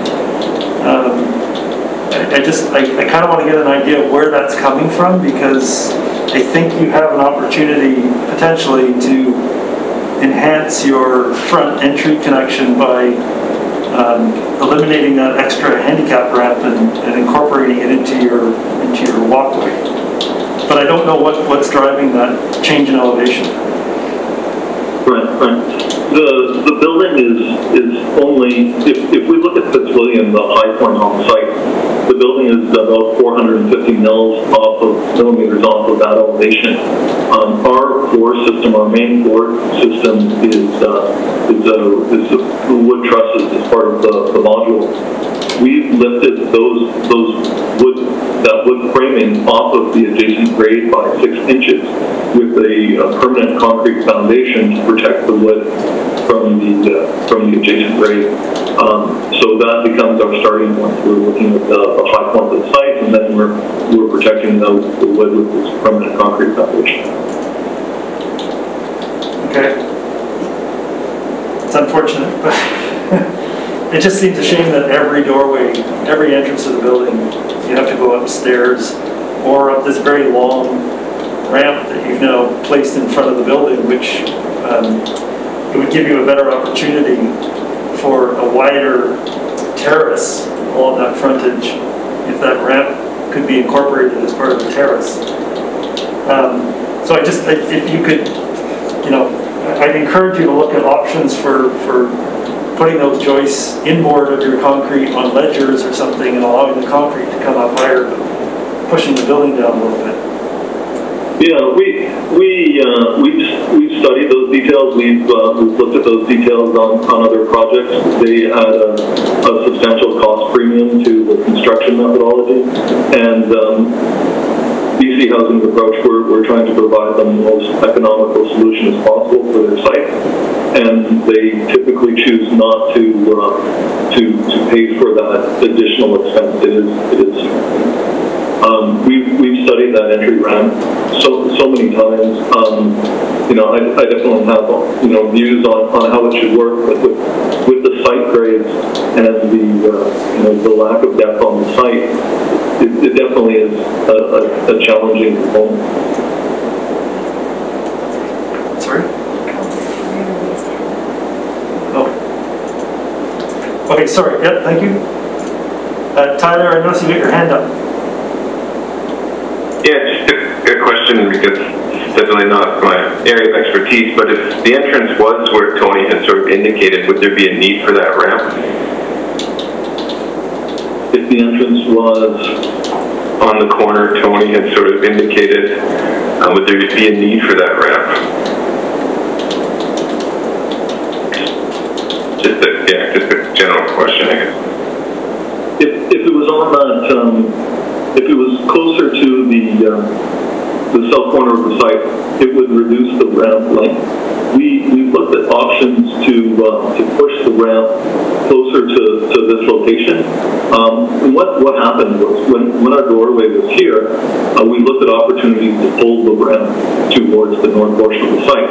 I kind of want to get an idea of where that's coming from, because I think you have an opportunity potentially to enhance your front entry connection by eliminating that extra handicap ramp and incorporating it into your walkway. But I don't know what's driving that change in elevation. Right. The building is only, if we look at Fitzwilliam, the high point on site, the building is about 450 millimeters off of that elevation. Our floor system, our main floor system is wood trusses as part of the module. We've lifted that wood framing off of the adjacent grade by 6 inches with a permanent concrete foundation to protect the wood from the adjacent grade. So that becomes our starting point. We're looking at the high point of the site, and then we're protecting the wood with this permanent concrete foundation. Okay. It's unfortunate, but it just seems a shame that every doorway, every entrance to the building, you have to go upstairs or up this very long ramp that you've now placed in front of the building, which it would give you a better opportunity for a wider terrace along that frontage if that ramp could be incorporated as part of the terrace. So if you could, I'd encourage you to look at options for putting those joists inboard of your concrete on ledgers or something and allowing the concrete to come up higher, pushing the building down a little bit. Yeah, we've studied those details. We've looked at those details on other projects. They had a substantial cost premium to the construction methodology, and BC Housing's approach, we're trying to provide them the most economical solution as possible for their site, and they typically choose not to pay for that additional expense. It is. We've studied that entry ramp so many times. I definitely have views on how it should work, but with the site grades and the lack of depth on the site, it definitely is a challenging component. Sorry? Oh. Okay, sorry. Yeah, thank you. Tyler, I noticed you got your hand up. Yeah, just a question, because it's definitely not my area of expertise, but if the entrance was where Tony had sort of indicated, would there be a need for that ramp? If the entrance was on the corner Tony had sort of indicated, would there be a need for that ramp? Just a general question, I guess. If it was on that, if it was closer to the south corner of the site, it would reduce the ramp length. We looked at options to push the ramp closer to this location. And what happened was when our doorway was here, we looked at opportunities to pull the ramp towards the north portion of the site.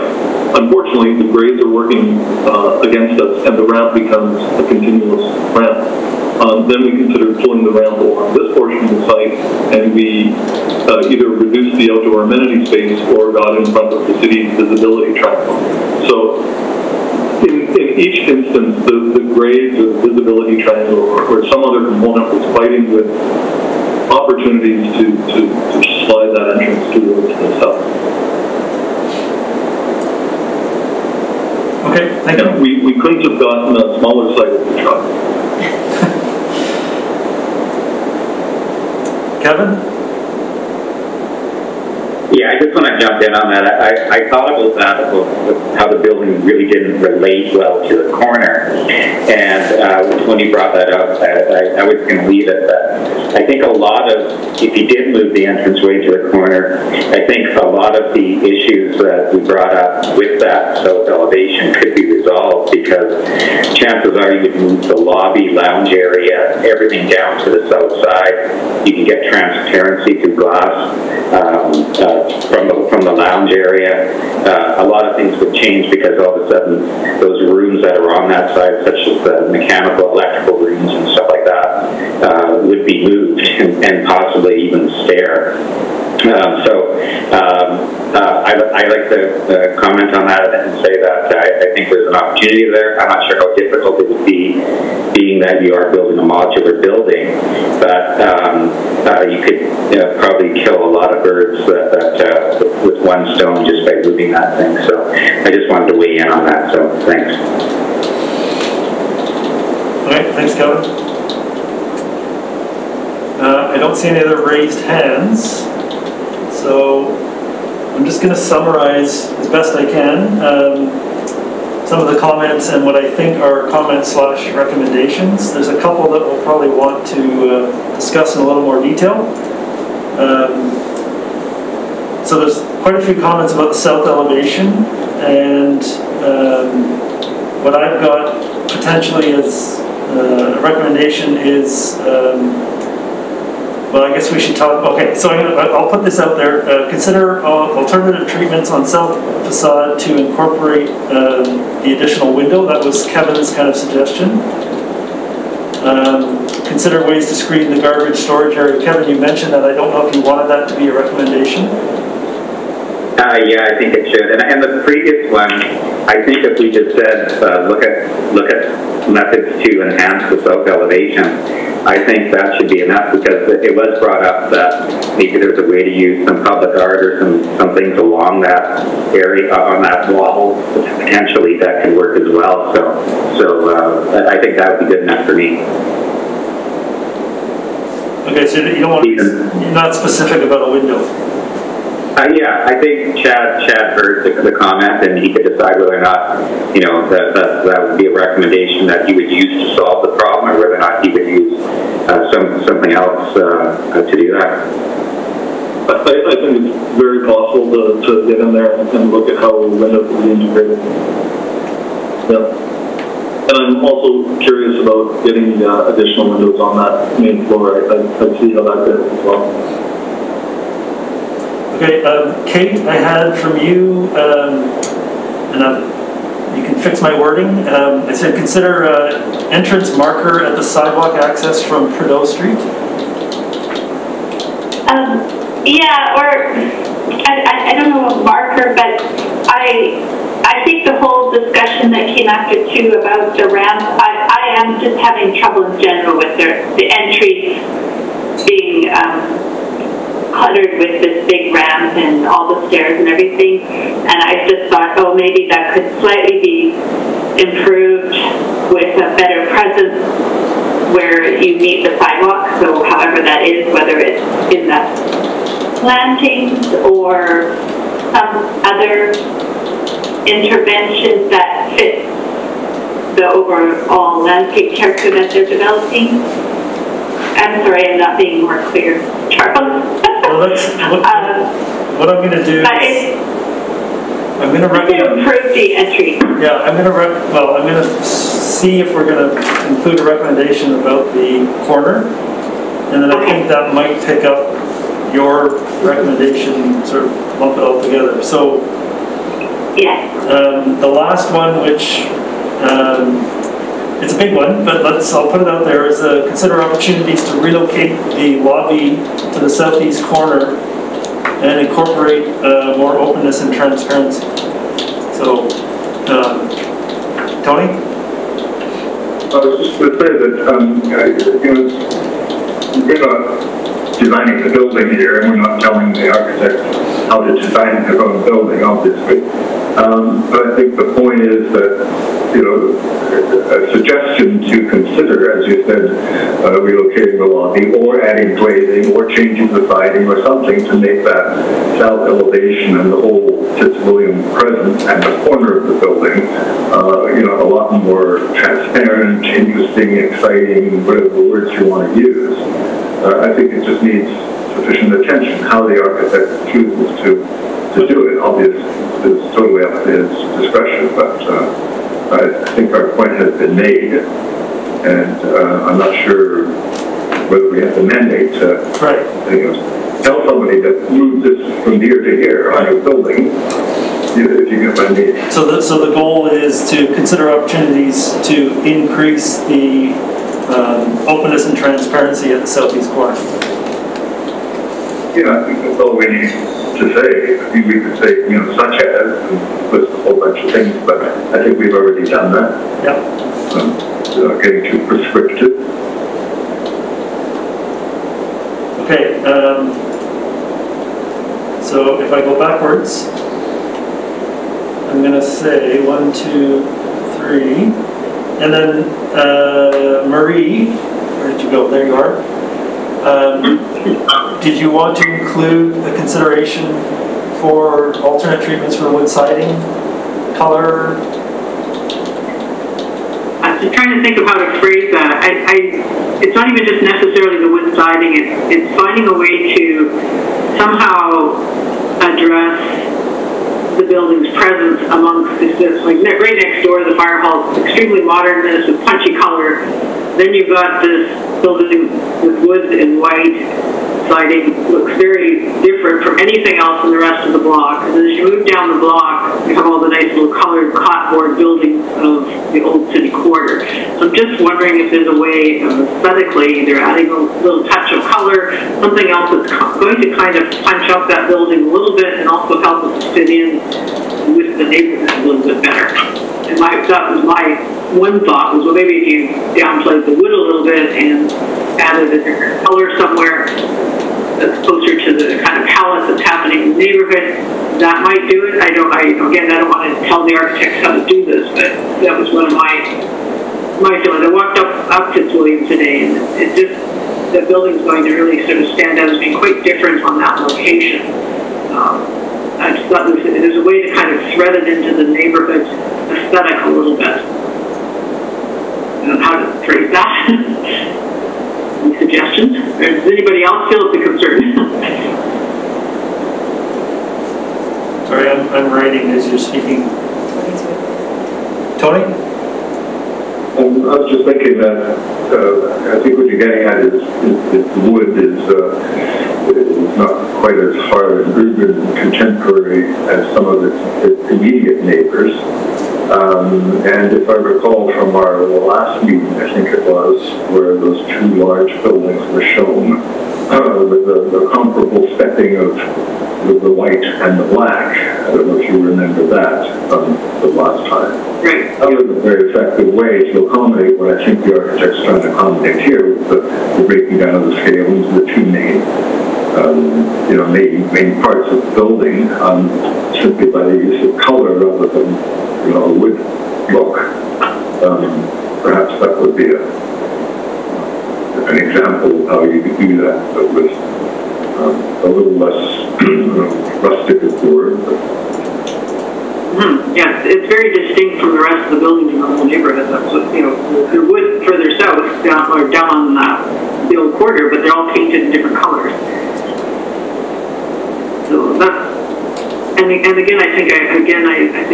Unfortunately, the grades are working against us, and the ramp becomes a continuous ramp. Then we considered pulling the ramp along this portion of the site, and we either reduced the outdoor amenity space or got in front of the city's visibility triangle. So in each instance, the grades or the visibility triangle or some other component was fighting with opportunities to slide that entrance towards the south. Okay, thank you. We couldn't have gotten a smaller site of the truck. Kevin? Yeah, I just want to jump in on that. I thought about that, about how the building really didn't relate well to the corner. And when you brought that up, I was going to leave it. But I think a lot of, if you did move the entranceway to the corner, I think a lot of the issues that we brought up with that south elevation could be resolved, because chances are you would move the lobby, lounge area, everything down to the south side. You can get transparency through glass from the lounge area. A lot of things would change because all of a sudden those rooms that are on that side, such as the mechanical, electrical rooms and stuff like that, would be moved and possibly even stair. I'd like to comment on that and say that I think there's an opportunity there. I'm not sure how difficult it would be, being that you are building a modular building, but you could probably kill a lot of birds with one stone just by moving that thing. So I just wanted to weigh in on that, so thanks. All right, thanks, Kevin. I don't see any other raised hands. So I'm just going to summarize as best I can some of the comments and what I think are comments / recommendations. There's a couple that we'll probably want to discuss in a little more detail. So there's quite a few comments about the south elevation, and what I've got potentially as a recommendation is well, I guess we should talk, okay, so I'll put this out there. Consider alternative treatments on south facade to incorporate the additional window. That was Kevin's kind of suggestion. Consider ways to screen the garbage storage area. Kevin, you mentioned that. I don't know if you wanted that to be a recommendation. Yeah, I think it should. And the previous one, I think if we just said, look at methods to enhance the south elevation, I think that should be enough, because it was brought up that maybe there's a way to use some public art or some things along that area, on that wall, potentially that could work as well. So I think that would be good enough for me. Okay, so you don't want to, you're not specific about a window. Yeah, I think Chad heard the comment, and he could decide whether or not, you know, that would be a recommendation that he would use to solve the problem, or whether or not he would use something else to do that. I think it's very possible to get in there and look at how windows will be integrated. Yeah. And I'm also curious about getting additional windows on that main floor. I'd see how that goes as well. Okay, Kate, I had from you, and you can fix my wording. I said consider entrance marker at the sidewalk access from Prideaux Street. Yeah, or I don't know a marker, but I think the whole discussion that came after too about the ramp, I am just having trouble in general with the entry being cluttered with this big ramp and all the stairs and everything, and I just thought, oh, maybe that could slightly be improved with a better presence where you meet the sidewalk. So however that is, whether it's in the plantings or some other interventions that fit the overall landscape character that they're developing. I'm sorry, I'm not being more clear, Charles. Well, what I'm going to do is I'm going to recommend improve the entry. Yeah, I'm going to see if we're going to include a recommendation about the corner, and then I think that might pick up your recommendation, sort of lump it all together. So yeah, the last one, which it's a big one, but I'll put it out there, is consider opportunities to relocate the lobby to the southeast corner and incorporate more openness and transparency. So, Tony? I was just going to say that, you know, we're not designing the building here, and we're not telling the architect how to design their own building, obviously. But I think the point is that, you know, a suggestion to consider, as you said, relocating the lobby, or adding glazing, or changing the siding, or something to make that south elevation and the whole Fitzwilliam presence and the corner of the building, you know, a lot more transparent, interesting, exciting, whatever words you want to use. I think it just needs sufficient attention. How the architect chooses to do it, obviously, is totally up to his discretion, but I think our point has been made, and I'm not sure whether we have the mandate to tell somebody to move this from here to here on a building, if you get what I mean. So the goal is to consider opportunities to increase the openness and transparency at the southeast corner. Yeah, I think that's all we need to say. I mean, we could say, such as, and list a whole bunch of things, but I think we've already done that. Yeah. Without getting too prescriptive. Okay, so if I go backwards, I'm going to say 1, 2, 3, and then Marie, where did you go? There you are. Did you want to include a consideration for alternate treatments for wood siding, color? I'm just trying to think of how to phrase that. It's not even just necessarily the wood siding. It's finding a way to somehow address the building's presence amongst this. Like right next door, the fire hall is extremely modern, and it's a punchy color. Then you've got this building with wood and white siding, looks very different from anything else in the rest of the block. And then as you move down the block, you have all the nice little colored cottonboard buildings of the old city quarter. So I'm just wondering if there's a way of aesthetically either adding a little touch of color, something else that's going to kind of punch up that building a little bit and also help us fit in with the neighborhood a little bit better. And that was my one thought was, well, maybe if you downplayed the wood a little bit and added a different color somewhere that's closer to the kind of palette that's happening in the neighborhood, that might do it. I don't want to tell the architects how to do this, but that was one of my feelings. I walked up Fitzwilliam today, and it just, the building's going to really sort of stand out as being quite different on that location. I just thought there's a way to kind of thread it into the neighborhood aesthetic a little bit. I don't know how to phrase that. Any suggestions? Or does anybody else feel it's a concern? Sorry, I'm writing as you're speaking. Tony? I was just thinking that I think what you're getting at is the wood is not quite as hard and urban and contemporary as some of its immediate neighbors. And if I recall from our last meeting, I think it was, where those two large buildings were shown with the comparable stepping of the white and the black. I don't know if you remember that from the last time. Right. That was a very effective way to accommodate what I think the architect's trying to accommodate here, with the breaking down of the scale into the two main parts of the building, simply by the use of color rather than, a wood look. Perhaps that would be an example of how you could do that, but with a little less rustic as the word. Yeah, it's very distinct from the rest of the buildings in the whole neighborhood. That's what, the wood further south, down on the old quarter, but they're all painted in different colors. So that's, and again, I think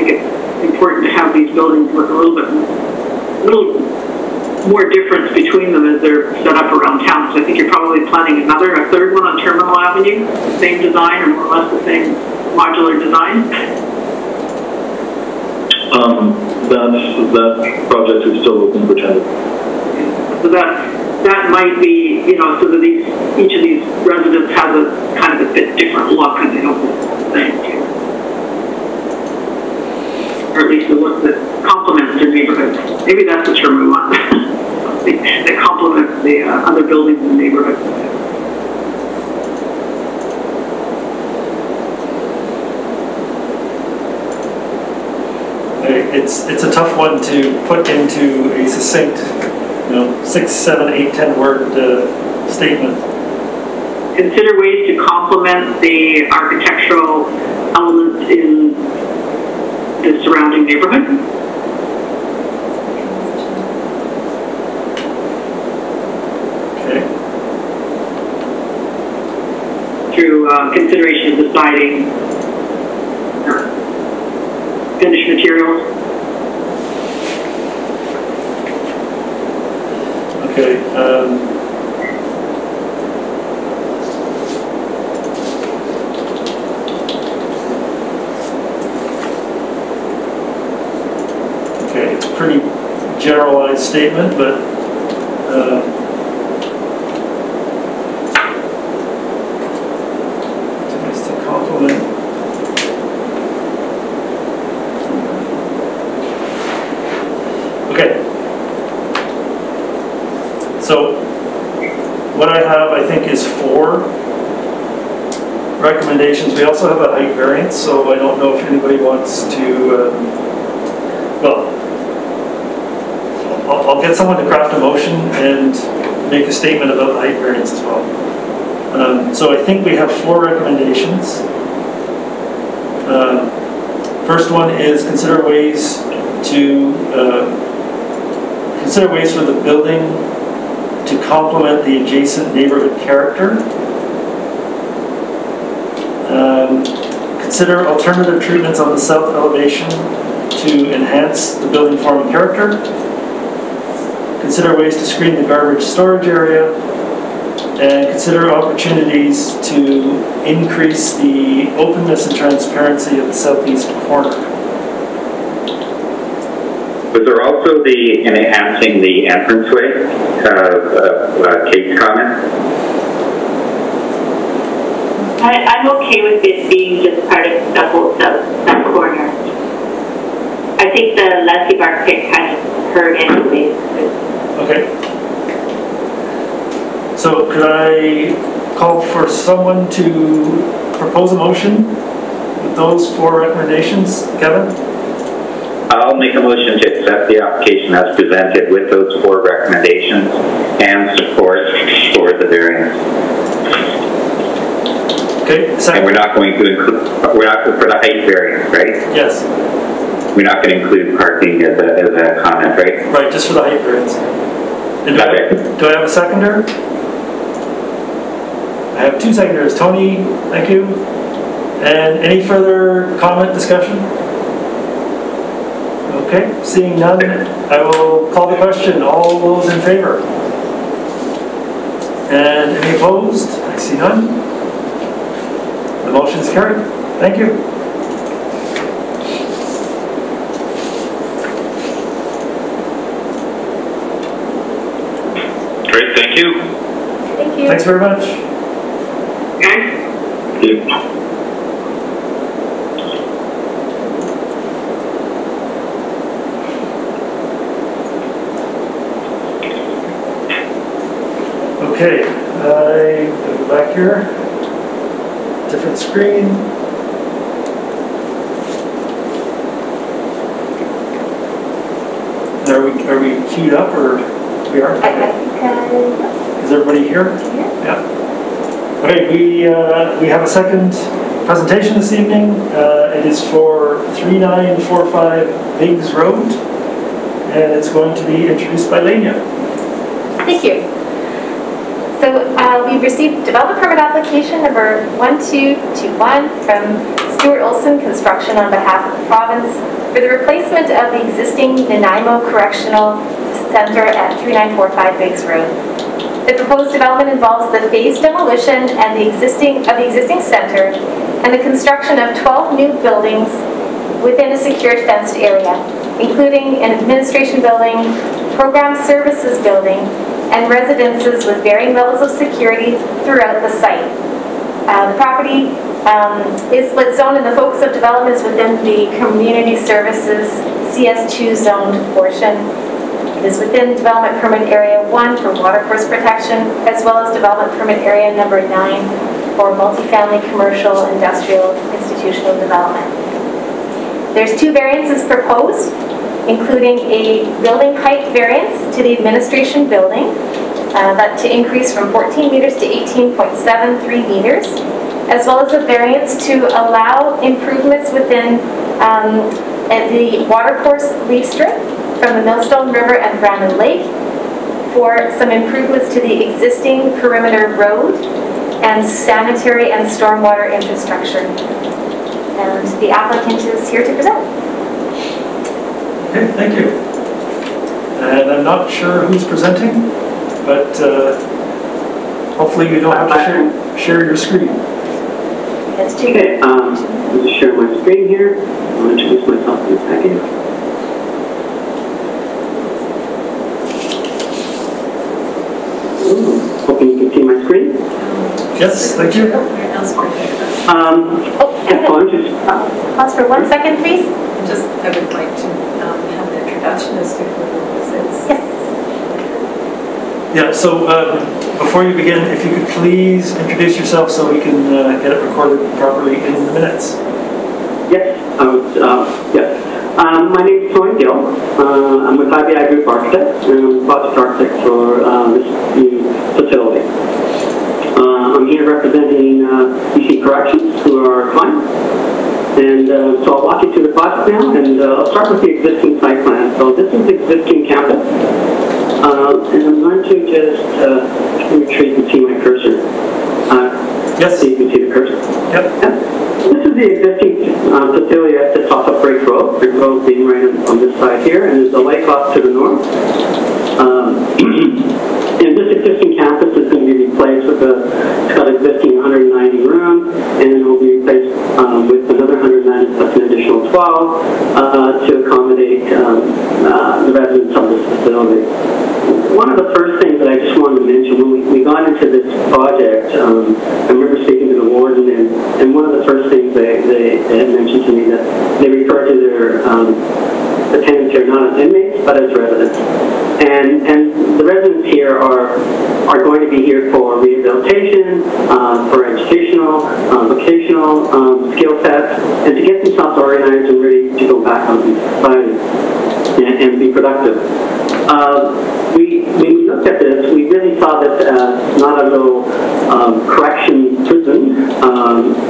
it's important to have these buildings look a little more difference between them as they're set up around town. So I think you're probably planning a third one on Terminal Avenue, same design or more or less the same modular design. That project is still open for tender. So that might be, so that each of these residents has a kind of a bit different look, and they don't look the same too. Or at least a look that complements their neighborhood. Maybe that's the term we want. That complements the other buildings in the neighborhood. It's a tough one to put into a succinct, 6, 7, 8, 10 word statement. Consider ways to complement the architectural elements in the surrounding neighborhood. Okay. Through consideration of the siding, finished materials. Okay. Okay, it's a pretty generalized statement, but it's to complement. Okay. So what I have, I think, is 4 recommendations. We also have a height variance, so I don't know if anybody wants to, well, I'll get someone to craft a motion and make a statement about the height variance as well. So I think we have 4 recommendations. First one is consider ways for the building to complement the adjacent neighborhood character. Consider alternative treatments on the south elevation to enhance the building form and character. Consider ways to screen the garbage storage area. And consider opportunities to increase the openness and transparency of the southeast corner. Was there also the enhancing the entranceway of Kate's comment? I'm okay with it being just part of the whole that corner. I think the landscape architect kind of heard anyways. Okay. So could I call for someone to propose a motion with those 4 recommendations? Kevin? I'll make a motion to accept the application as presented with those 4 recommendations and support for the variance. Okay, second. And we're not going to include, we're not for the height variance, right? Yes. We're not going to include parking as a comment, right? Right, just for the height variance. And do I have a seconder? I have 2 seconders. Tony, thank you. And any further comment, discussion? Okay, seeing none, I will call the question. All those in favor? And any opposed? I see none. The motion is carried. Thank you. Great, thank you. Thank you. Thanks very much. Thank you. Okay, I go back here. Different screen. Are we queued up or we are? Is everybody here? Yeah. Okay, we have a second presentation this evening. It is for 3945 Biggs Road, and it's going to be introduced by Lania. Thank you. So we've received development permit application number 1221 from Stuart Olson Construction on behalf of the province for the replacement of the existing Nanaimo Correctional Center at 3945 Biggs Road. The proposed development involves the phased demolition and the existing center and the construction of 12 new buildings within a secured fenced area, including an administration building, program services building, and residences with varying levels of security throughout the site. The property is split zone, and the focus of development is within the community services CS2 zoned portion. It is within development permit area 1 for watercourse protection, as well as development permit area number 9 for multifamily, commercial, industrial, institutional development. There's 2 variances proposed, including a building height variance to the administration building, that to increase from 14 meters to 18.73 meters, as well as a variance to allow improvements within the watercourse leaf strip from the Millstone River and Brandon Lake for some improvements to the existing perimeter road and sanitary and stormwater infrastructure. And the applicant is here to present. Okay, thank you. And I'm not sure who's presenting. but hopefully you don't have to share your screen. That's too Okay, I'll just share my screen here. I'll introduce myself in a second. Hoping you can see my screen. Yes, thank you. Oh, Just pause for 1 second, please. I would like to have an introduction as to who this is. Yes. Yeah, so before you begin, if you could please introduce yourself so we can get it recorded properly in the minutes. yes, yes. My name is Troy Gill. I'm with IBI Group Architects, and I'm the project architect for this new facility. I'm here representing BC Corrections, who are our client. And so I'll walk you through the project now, and I'll start with the existing site plan. So this is the existing campus. And I'm going to just make sure you can see my cursor. Yes. So you can see the cursor. Yep. Yeah. This is the existing facility at the top of Brick Road being right on this side here, and there's a lake off to the north. And this existing campus is going to be replaced with it's got existing 190 room, and it will be replaced with another 190 plus an additional 12 to accommodate the residents of this facility. One of the first things that I just wanted to mention, when we got into this project, I remember speaking to the warden, and one of the first things they had mentioned to me that they refer to their the tenants here not as inmates, but as residents. And the residents here are going to be here for rehabilitation, for educational, vocational skill sets, and to get themselves organized and ready to go back out in society and be productive. When we looked at this, we really saw this as not a little correction prison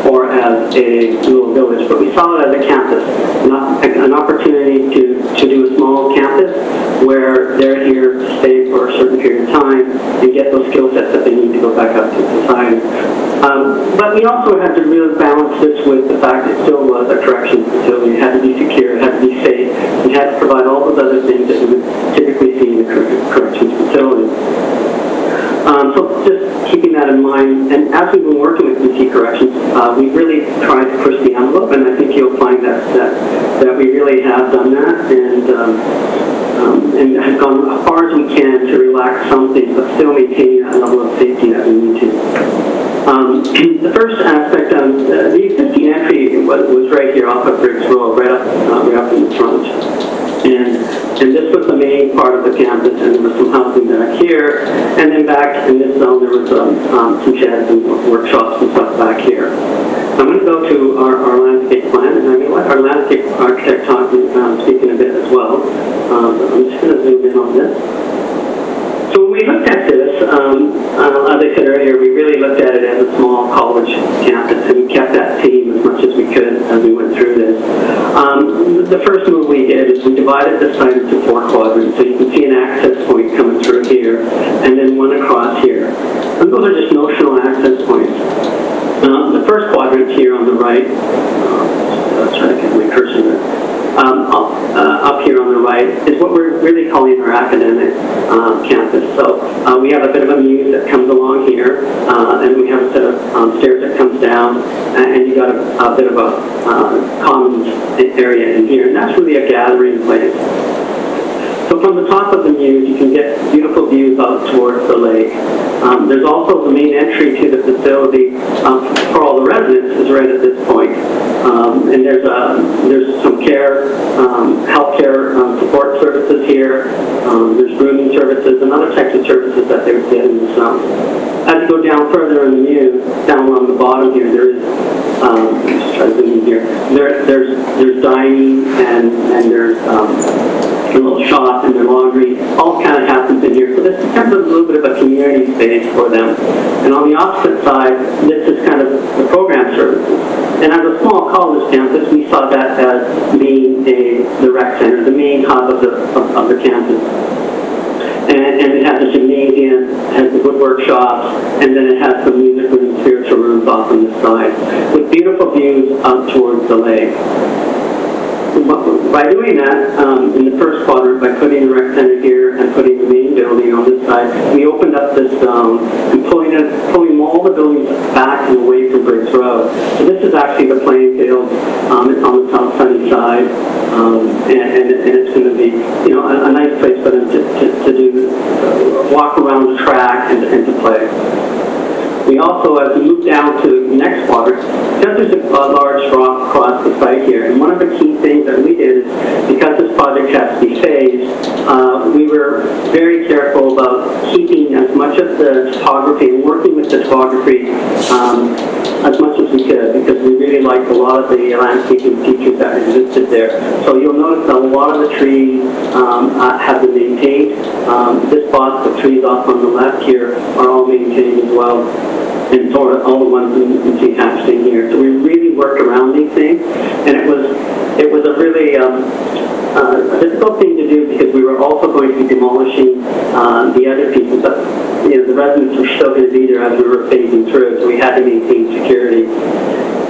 or as a little village, but we saw it as a campus, an opportunity to do a small campus where they're here to stay for a certain period of time and get those skill sets that they need to go back out to society. But we also had to really balance this with the fact it still was a corrections facility. It had to be secure, it had to be safe, it had to provide all those other things that you would typically see in a corrections facility. So just keeping that in mind, and as we've been working with BC Corrections, we really tried to push the envelope, and I think you'll find that we really have done that, and have gone as far as we can to relax some things, but still maintaining that level of safety that we need to. The first aspect of the existing entry was right here off of Briggs Road, right up in the front. And this was the main part of the campus, and there was some housing back here, and then back in this zone there was some sheds and workshops and stuff back here. I'm going to go to our landscape plan, and I'm going to let our landscape architect speak in a bit as well. I'm just going to zoom in on this. So when we looked at this, as I said earlier, we really looked at it as a small college campus, and we kept that theme as much as we could as we went through this. The first move we did is we divided the site into 4 quadrants. So you can see an access point coming through here, and then one across here. And those are just notional access points. The first quadrant here on the right, let's try to get my cursor there. Up here on the right is what we're really calling our academic campus. So we have a bit of a muse that comes along here, and we have a set of stairs that comes down, and you got a bit of a commons area in here, and that's really a gathering place. So from the top of the muse, you can get beautiful views out towards the lake. There's also the main entry to the facility for all the residents is right at this point. And there's some care, healthcare support services here. There's grooming services and other types of services that they would get in the zone. As you go down further in the muse, down along the bottom here, there is just try to zoom in here. There's dining and there's a little shop and their laundry. All kind of happens in here. So this becomes a little bit of a community space for them. And on the opposite side, this is kind of the program services. And as a small college campus, we saw that as being the rec center, the main hub of the campus. And it has a gymnasium, it has the woodwork shops, and then it has some music and spiritual rooms off on this side, with beautiful views up towards the lake. by doing that, in the first quadrant, by putting the rec center here and putting the main building on this side, we opened up this zone and pulling all the buildings back and away from Briggs Road. So this is actually the playing field. It's on the south sunny side, and it's going to be, you know, a nice place for them to do walk around the track and to play. We also, as we move down to the next quadrant, because there's a large drop across the site here, and one of the key things that we did is, because this project has to be phased, we were very careful about keeping as much of the topography and working with the topography as much as we could, because we really liked a lot of the landscaping features that existed there. So you'll notice that a lot of the trees have been maintained. This box of trees off on the left here are all maintained as well. And all the ones you can see hatched in here. So we really worked around these things, and it was a really a difficult thing to do, because we were also going to be demolishing the other pieces, but you know, the residents were still going to be there as we were phasing through, so we had to maintain security.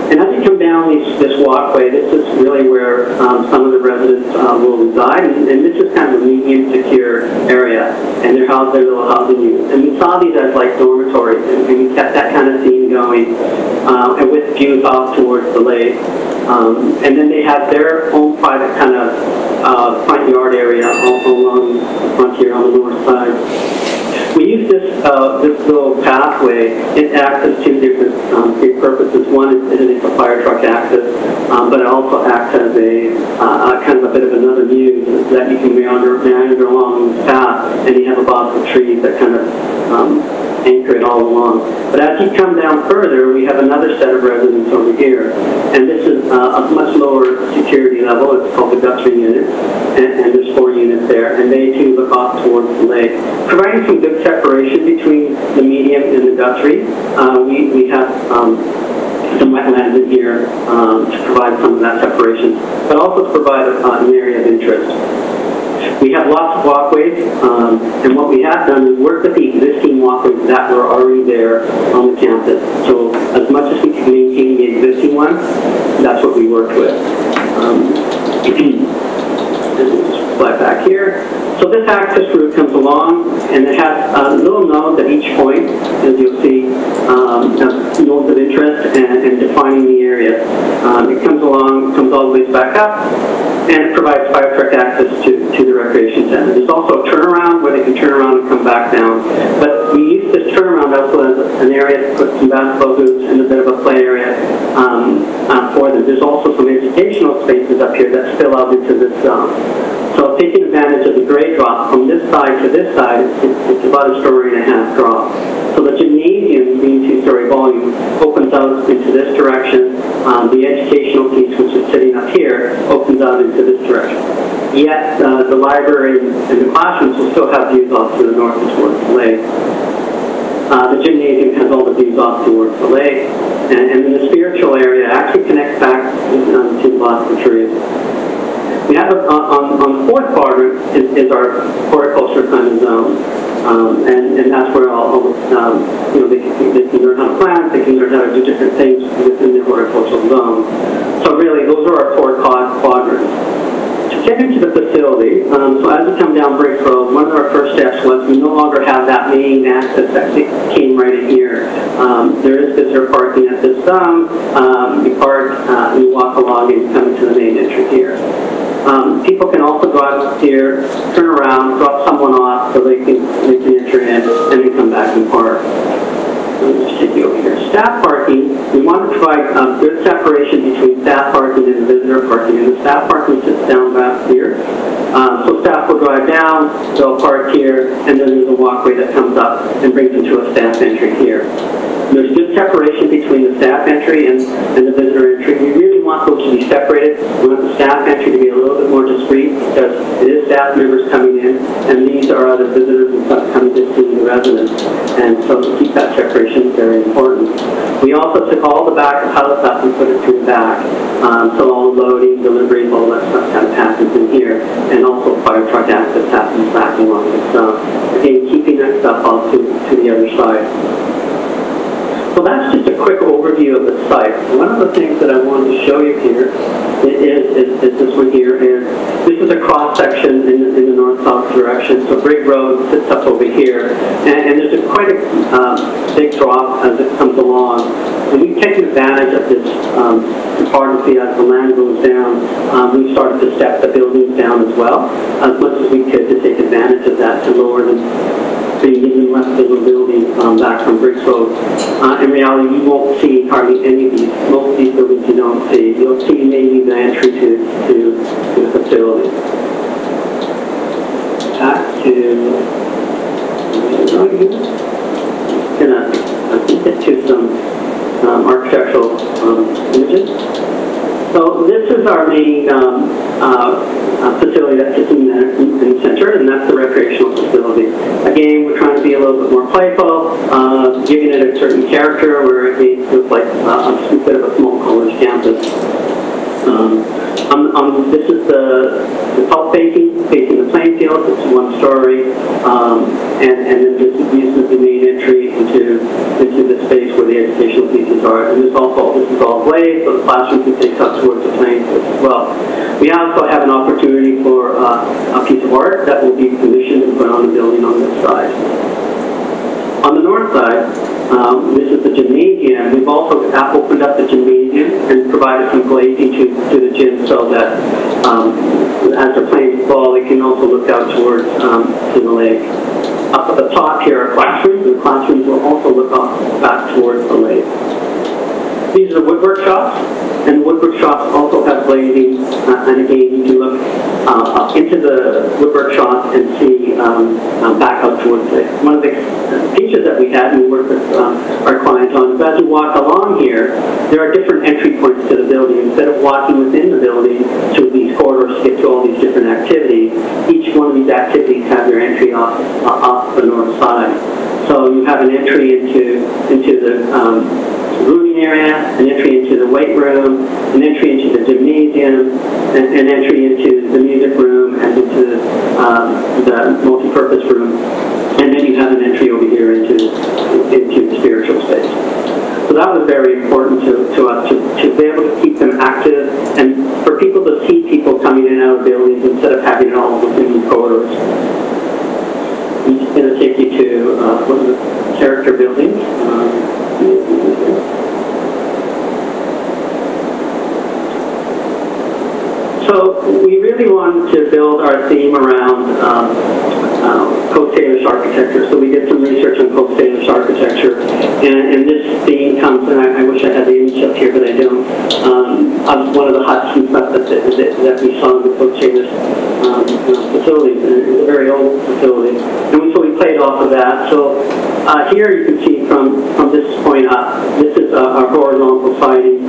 And as you come down this walkway, this is really where some of the residents will reside, and this is kind of a medium secure area, and they're housed their little housing units. And we saw these as like dormitories, and we kept that kind of theme going, and with views off towards the lake. And then they have their own private kind of front yard area along the front here on the north side. We use this little pathway in access to different three purposes. One is it's a fire truck access, but it also acts as a kind of a bit of another muse that you can meander along this path, and you have a box of trees that kind of anchor it all along. But as you come down further, we have another set of residents over here, and this is a much lower security level. It's called the Guthrie unit, and there's 4 units there, and they too look off towards the lake, providing some good separation between the medium and the Guthrie. We have some wetlands in here to provide some of that separation, but also to provide an area of interest. We have lots of walkways, and what we have done is work with the existing walkways that were already there on the campus. So as much as we can maintain the existing ones, that's what we worked with. Slide back here. So this access route comes along, and it has little nodes at each point, as you'll see, nodes of interest and defining the area. It comes along, comes all the way back up, and it provides fire truck access to the recreation center. There's also a turnaround where they can turn around and come back down. But we use this turnaround also as an area to put some basketball hoops and a bit of a play area for them. There's also some educational spaces up here that spill out into this zone. So taking advantage of the grade drop from this side to this side, it's about a 1.5 story drop. So the gymnasium, being 2-story volume, opens out into this direction. The educational piece, which is sitting up here, opens out into this direction. Yet the library and the classrooms will still have views off to the north and towards the lake. The gymnasium has all the views off towards the lake, and then the spiritual area actually connects back to the bottom trees. We have on the 4th quadrant is our horticulture kind of zone, and that's where all you know, they can learn how to plant, they can learn how to do different things within the horticultural zone. So really, those are our 4 quadrants. To get into the facility, so as we come down Briggs Road, one of our first steps was we no longer have that main access that came right in here. There is visitor parking at this zone. You park, and you walk along, and you come into the main entry here. People can also go out here, turn around, drop someone off so they can enter in, and then come back and park. Let me just take you over here. Staff parking, we want to provide good separation between staff parking and visitor parking. And the staff parking sits down back here. So staff will drive down, they'll park here, and then there's a walkway that comes up and brings them to a staff entry here. There's good separation between the staff entry and the visitor entry. We really want those to be separated. We want the staff entry to be a little bit more discreet, because it is staff members coming in, and these are other visitors and stuff coming to see the residents. And so to keep that separation is very important. We also took all the back of house up and put it to the back. So all the loading, deliveries, all that stuff kind of happens in here. And also fire truck access happens back along this. Again, keeping that stuff off to the other side. So that's just a quick overview of the site. One of the things that I wanted to show you here is this one here. This is a cross section in the north-south direction. So Brig Road sits up over here, and there's quite a big drop as it comes along. And we've taken advantage of this topography as the land goes down. We've started to step the buildings down as well, as much as we could to take advantage of that to lower the even less visibility back from Briggs Road. In reality, you won't see hardly any of these. Most of these buildings you don't see. You'll see maybe the entry to the facility. Back to gonna get to some architectural images. So this is our main facility that sits in the center, and that's the recreational facility. Again, we're trying to be a little bit more playful, giving it a certain character where it feels like a bit of a small college campus. This is the top facing the playing field. It's one story, and then this is the main entry into the space where the educational pieces are. And this is all glazed, so the classroom can take up towards the playing field as well. We also have an opportunity for a piece of art that will be commissioned and put on the building on this side. On the north side, this is the gymnasium. We've also opened up the gymnasium and provided some glazing to the gym so that as they're playing ball, they can also look out towards to the lake. Up at the top here are classrooms, and the classrooms will also look back towards the lake. These are the woodwork shops, and the woodwork shops also have glazing, and again, you can look up into the woodwork shop and see back up towards it. One of the features that we had, and we work with our clients on, is as you walk along here, there are different entry points to the building. Instead of walking within the building through these corridors to get to all these different activities, each one of these activities have their entry off the north side. So you have an entry into the rooting area, an entry into the weight room, an entry into the gymnasium, an entry into the music room, and into the multi-purpose room, and then you have an entry over here into the spiritual space. So that was very important to us to be able to keep them active and for people to see people coming in and out of buildings instead of having it all within these corridors. I'm just going to take you to one of the character buildings. So we really wanted to build our theme around Coast-Salish architecture. So we did some research on Coast-Salish architecture, and this theme comes, and I wish I had the image up here, but I don't, of one of the huts and stuff that we saw in the Coast-Salish facilities. And it's a very old facility. And so we played off of that. So here you can see from this point up, this is our horizontal siding.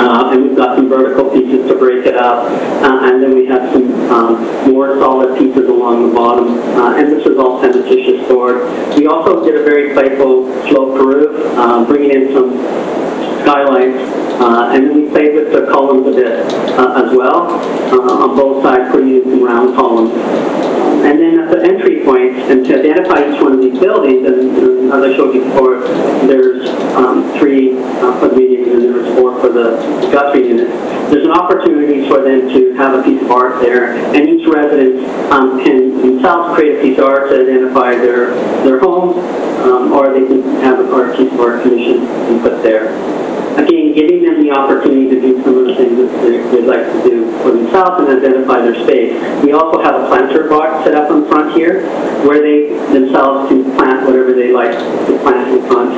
And we've got some vertical pieces to break it up, and then we have some more solid pieces along the bottom, and this is all cementitious board. We also did a very playful sloped roof, bringing in some skylights, and then we played with the columns a bit as well, on both sides, putting in some round columns. And then at the entry points, and to identify each one of these buildings, and as I showed you before, there's 3 for the medium and there's 4 for the Guthrie unit. There's an opportunity for them to have a piece of art there, and each resident can themselves create a piece of art to identify their home, or they can have a piece of art commissioned and put there. Again, giving them the opportunity to do some of the things that they'd like to do for themselves and identify their space. We also have a planter box set up in front here where they themselves can plant whatever they like to plant in front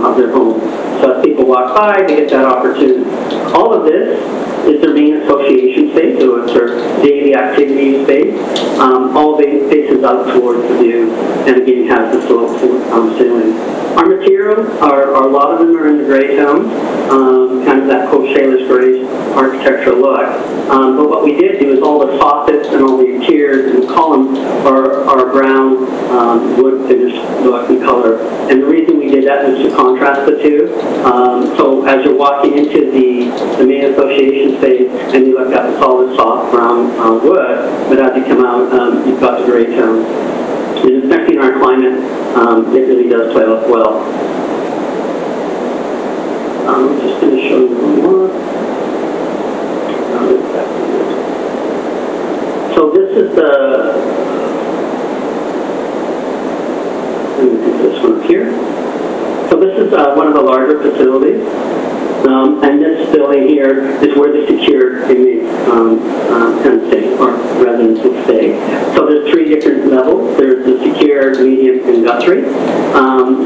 of their home. So as people walk by, they get that opportunity. All of this is their main association space, so it's their daily activity space. All faces out towards the view, and again has the slope ceiling. Our materials a lot of them are in the gray tones, kind of that Coast-Salish gray architectural look. But what we did do is all the soffits and all the interiors and the columns are brown wood finish look and color. And the reason we did that was to contrast the two. So as you're walking into the main association space and you look at the solid soft brown wood, but as you come out, you've got the gray tones. And especially in our climate, it really does play off well. I'm just going to show you one more. So this is the, let me do this one up here. So this is one of the larger facilities. And this building here is where the secured inmates can stay, or residents will stay. So there's 3 different levels. There's the secured, medium, and guthrie.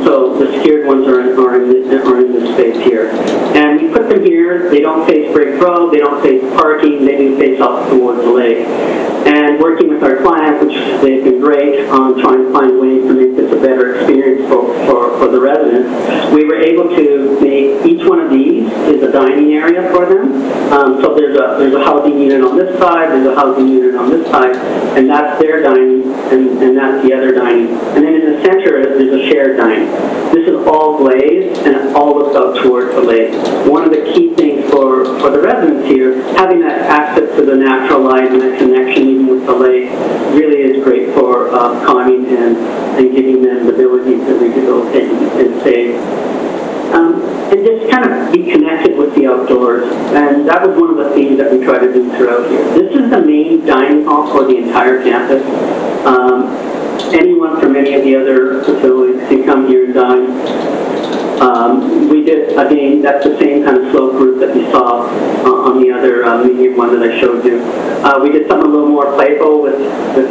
So the secured ones are in this space here. And we put them here. They don't face Briggs Road. They don't face parking. They do face off towards the lake. And working with our client, which they've been great on trying to find ways to make this a better experience for the residents, we were able to make each one of these is a dining area for them. So there's a housing unit on this side, there's a housing unit on this side, and that's their dining, and that's the other dining. And then in the center, there's a shared dining. This is all glazed, and it all looks out towards the lake. One of the key things for the residents here, having that access to the natural light and that connection even with the lake, really is great for calming and giving them the ability to rehabilitate and save. And just kind of be connected with the outdoors. And that was one of the themes that we try to do throughout here. This is the main dining hall for the entire campus. Anyone from any of the other facilities can come here and dine. We did, again, that's the same kind of slope group that you saw on the other medium one that I showed you. We did something a little more playful with the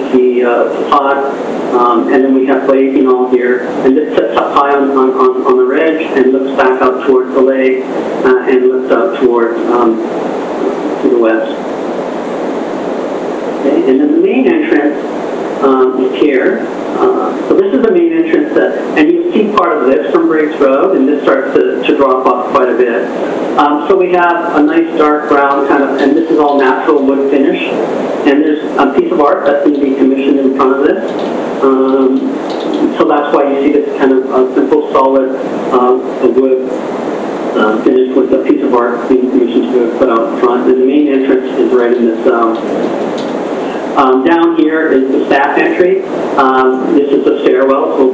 facade, and then we have glazing all here. And this sits up high on the ridge and looks back out towards the lake and looks out towards to the west. Okay, and then the main entrance is here. So this is the main entrance, and you see part of this from Briggs Road, and this starts to drop off quite a bit. So we have a nice dark brown kind of, and this is all natural wood finish. And there's a piece of art that's going to be commissioned in front of this. So that's why you see this kind of simple, solid wood finished with a piece of art being commissioned to put out in front. And the main entrance is right in this. Down here is the staff entry. This is the stairwell, so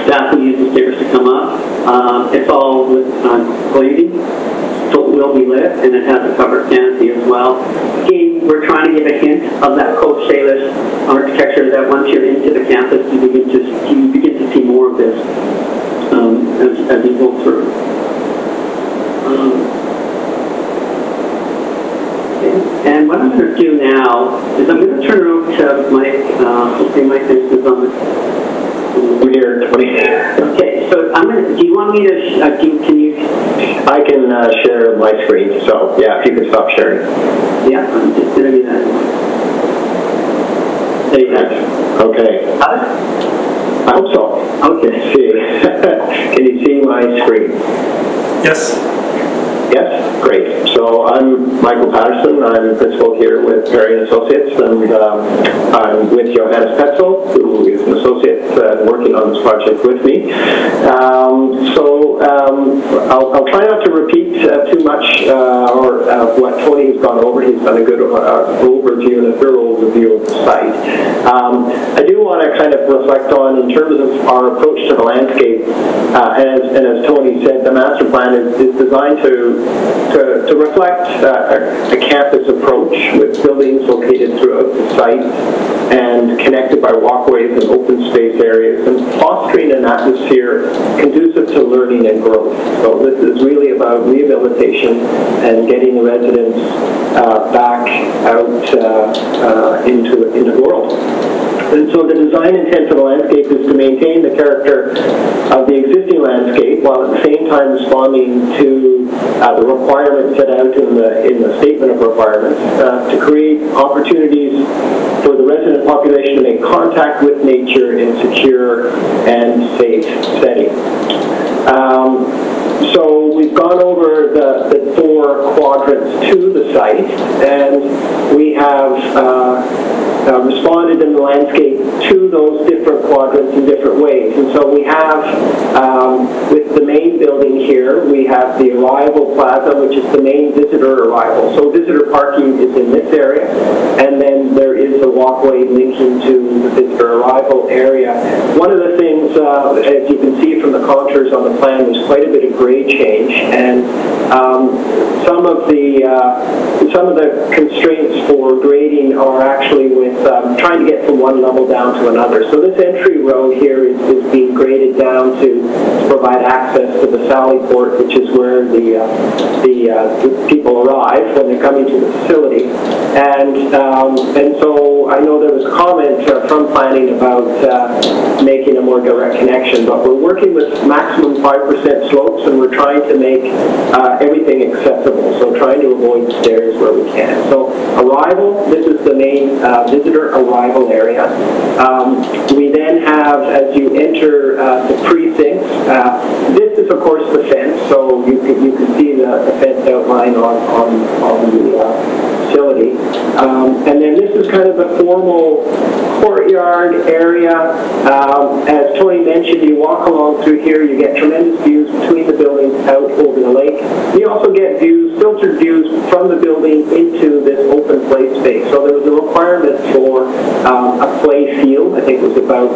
staff will use the stairs to come up. It's all with glazing, so it will be lit, and it has a covered canopy as well. Again, we're trying to give a hint of that Coach Salish architecture that once you're into the campus, you begin to see more of this as you go through. And what I'm going to do now is I'm going to turn it over to Mike. Hopefully Mike is on the... We're here, 20. Okay, so I'm going to... Do you want me to... can you... I can share my screen, so yeah, if you could stop sharing. Yeah, I'm just going to do that. There you go. Okay. I hope so. Okay, see. Can you see my screen? Yes. Yes? Great. So I'm Michael Patterson. I'm principal here with Perry & Associates, and I'm with Johannes Petzel, who is an associate working on this project with me. I'll try not to repeat too much what Tony has gone over. He's done a good overview and a thorough overview of the site. I do want to kind of reflect on, in terms of our approach to the landscape, and as Tony said, the master plan is designed to reflect a campus approach with buildings located throughout the site and connected by walkways and open space areas, and fostering an atmosphere conducive to learning and growth. So this is really about rehabilitation and getting the residents back out into the world. And so the design intent of the landscape is to maintain the character of the existing landscape while at the same time responding to the requirements set out in the statement of requirements to create opportunities for the resident population to make contact with nature in secure and safe setting. So we've gone over the 4 quadrants to the site, and we have responded in the landscape to those different quadrants in different ways. And so we have, with the main building here, we have the arrival plaza, which is the main visitor arrival. So visitor parking is in this area, and then there is is a walkway linking to the visitor arrival area. One of the things, as you can see from the contours on the plan, there's quite a bit of grade change, and some of the constraints for grading are actually with trying to get from one level down to another. So this entry road here is being graded down to provide access to the Sally Port, which is where the people arrive when they're coming to the facility. And so I know there was a comment from planning about making a more direct connection, but we're working with maximum 5% slopes, and we're trying to make everything accessible, so trying to avoid stairs where we can. So arrival, this is the main visitor arrival area. We then have, as you enter the precincts, this is of course the fence, so you can see the fence outline on the facility. And then this is kind of the formal courtyard area. As Tony mentioned, you walk along through here, you get tremendous views between the buildings out over the lake. You also get views, filtered views from the building into this open play space. So there was a requirement for a play field. I think it was about,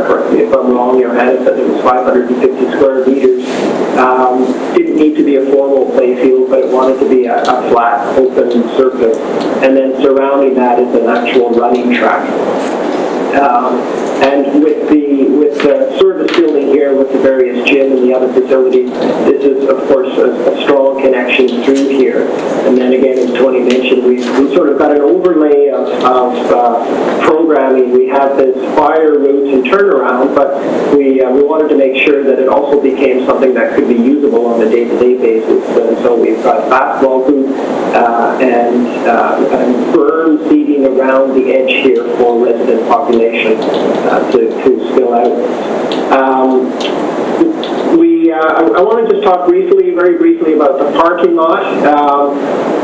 correct me if I'm wrong, Johannes said it was 550 square meters. Didn't need to be a formal play field, but it wanted to be a flat, open surface. And then surrounding that is an actual running track. And with the service building here, with the various gym and the other facilities, this is, of course, a strong connection through here. And then again, as Tony mentioned, we sort of got an overlay of programming. We have this fire routes and turnaround, but we wanted to make sure that it also became something that could be usable on a day-to-day basis. And so we've got basketball hoops and berm seating around the edge here for resident population to spill out. I want to just talk very briefly about the parking lot.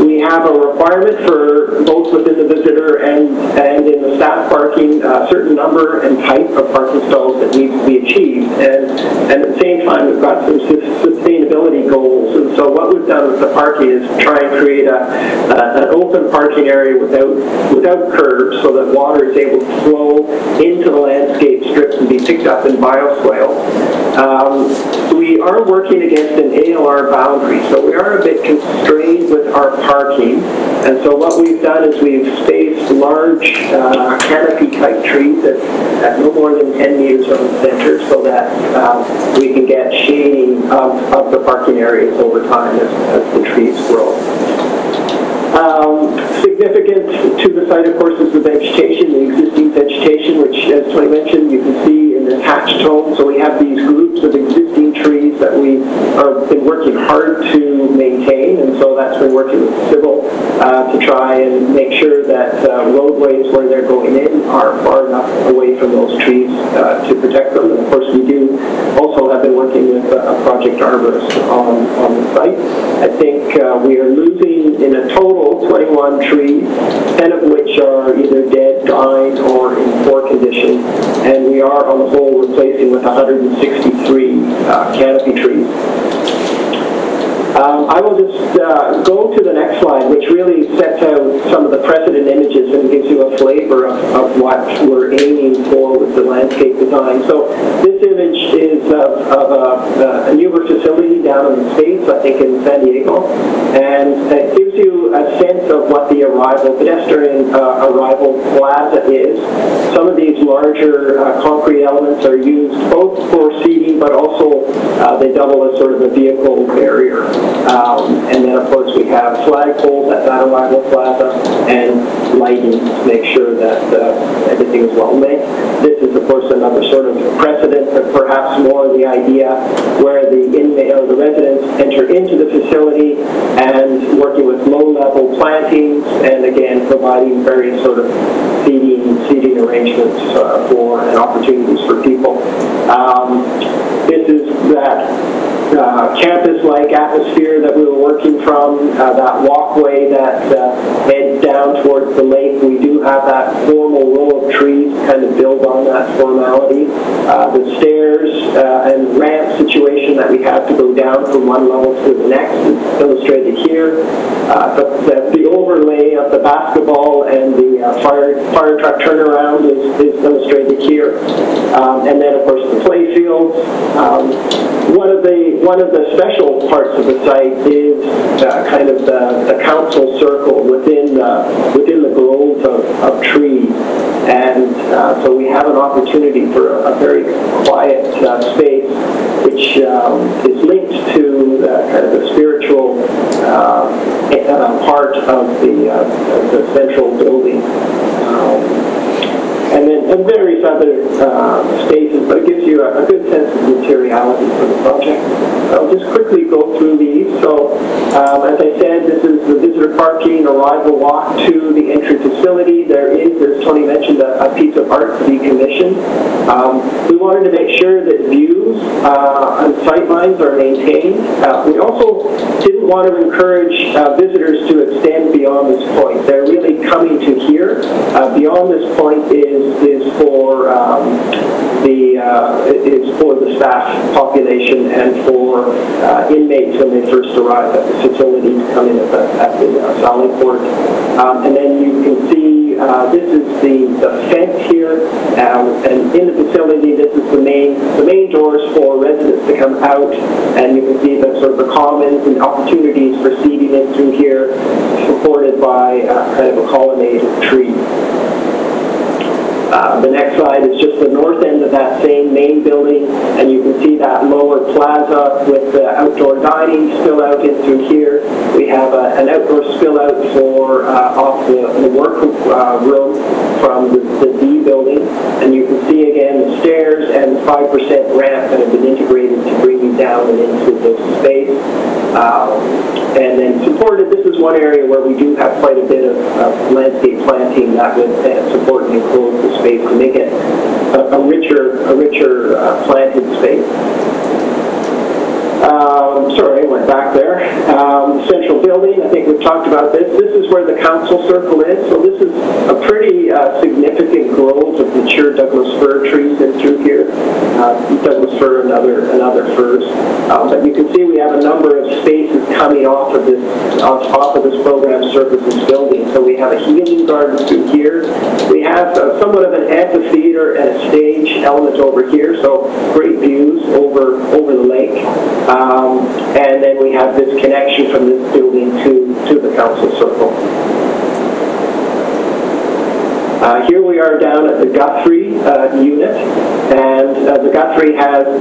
We have a requirement for both within the visitor and in the staff parking, a certain number and type of parking stalls that needs to be achieved. And at the same time, we've got some sustainability goals. And so what we've done with the parking is try and create an open parking area without curbs, so that water is able to flow into the landscape strips and be picked up in bioswale. We are working against an ALR boundary, so we are a bit constrained with our parking. And so what we've done is we've spaced large canopy-type trees at no more than 10 meters from the center, so that we can get shading of the parking areas over time as the trees grow. Significant to the site, of course, is the vegetation, the existing vegetation, which, as Tony mentioned, you can see in this hatched tone. So we have these groups of existing trees that we have been working hard to maintain, and so that's been working with civil to try and make sure that roadways where they're going in are far enough away from those trees to protect them. And of course, we do also have been working with a project arborist on the site. I think we are losing in a total 21 trees, 10 of which are either dead, dying, or in poor condition, and we are on the whole replacing with 163 canopy trees. I will just go to the next slide, which really sets out some of the precedent images and gives you a flavor of what we're aiming for with the landscape design. So this image is of a newer facility down in the States, I think in San Diego, and it gives you a sense of what the pedestrian arrival plaza is. Some of these larger concrete elements are used both for seating, but also they double as sort of a vehicle barrier. And then, of course, we have flagpoles at that arrival plaza and lighting to make sure that everything is well lit. This is, of course, another sort of precedent, but perhaps more the idea where the inmate or the residents enter into the facility and working with low-level plantings and, again, providing various sort of seating arrangements for and opportunities for people. This is that campus-like atmosphere that we were working from, that walkway that heads down towards the lake. We do have that formal row of trees to kind of build on that formality. The stairs and ramp situation that we have to go down from one level to the next is illustrated here. The overlay of the basketball and the fire truck turnaround is illustrated here. And then, of course, the play fields. One of the special parts of the site is kind of the council circle within the groves of trees. And so we have an opportunity for a very quiet space, which is linked to kind of the spiritual part of the central building. And then various other spaces, but it gives you a good sense of materiality for the project. I'll just quickly go through these. So, as I said, this is the visitor parking, arrival walk to the entry facility. There is, as Tony mentioned, a piece of art to be commissioned. We wanted to make sure that views and sightlines are maintained. We also didn't want to encourage visitors to extend beyond this point. They're really coming to here. Beyond this point is for the staff population and for inmates when they first arrive at the facility to come in at the Sally Port. And then you can see this is the fence here, and in the facility this is the main doors for residents to come out, and you can see the sort of the commons and opportunities for seating in through here, supported by kind of a colonnade of trees. The next slide is just the north end of that same main building, and you can see that lower plaza with the outdoor dining spill out in through here. We have an outdoor spill out for off the work room from the D building, and you can see again the stairs and the 5% ramp that have been integrated to bring you down and into this space. And then supported, this is one area where we do have quite a bit of landscape planting that would support and enclose the space to make it a richer planted space. Sorry, I went back there. Central building, I think we've talked about this. This is where the council circle is. So this is a pretty significant grove of mature Douglas fir trees in through here. Douglas fir and other firs. But you can see we have a number of spaces coming off of this program services building. So we have a healing garden through here. We have somewhat of an amphitheater and a stage element over here. So great views over the lake. And then we have this connection from this building to the council circle. Here we are down at the Guthrie unit, and the Guthrie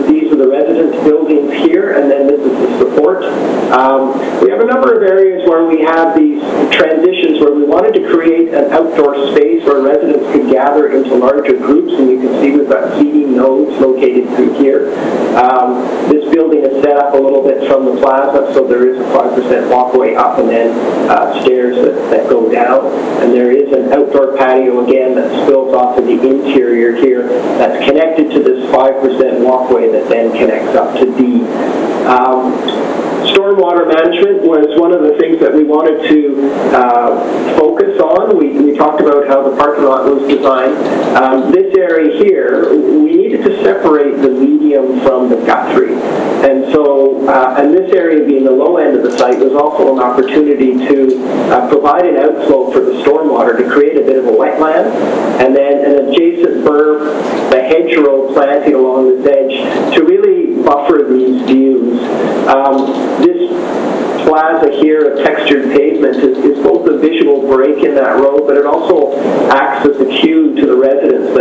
these are the residence buildings here, and then this is the support. We have a number of areas where we have these transitions where we wanted to create an outdoor space where residents could gather into larger groups, and you can see we've got seating nodes located through here. This building is set up a little bit from the plaza, so there is a 5% walkway up and then stairs that go down, and there is an outdoor patio again that spills off of the interior here that's connected to this 5% walkway that then connects up to D. Stormwater management was one of the things that we wanted to focus on. We talked about how the parking lot was designed. This area here, we needed to separate the medium from the Guthrie. And so, and this area being the low end of the site was also an opportunity to provide an outflow for the stormwater to create a bit of a wetland, and then an adjacent berm, the hedgerow planting along this edge to really buffer these views. This plaza here of textured pavement is both a visual break in that road, but it also acts as a cue to the residents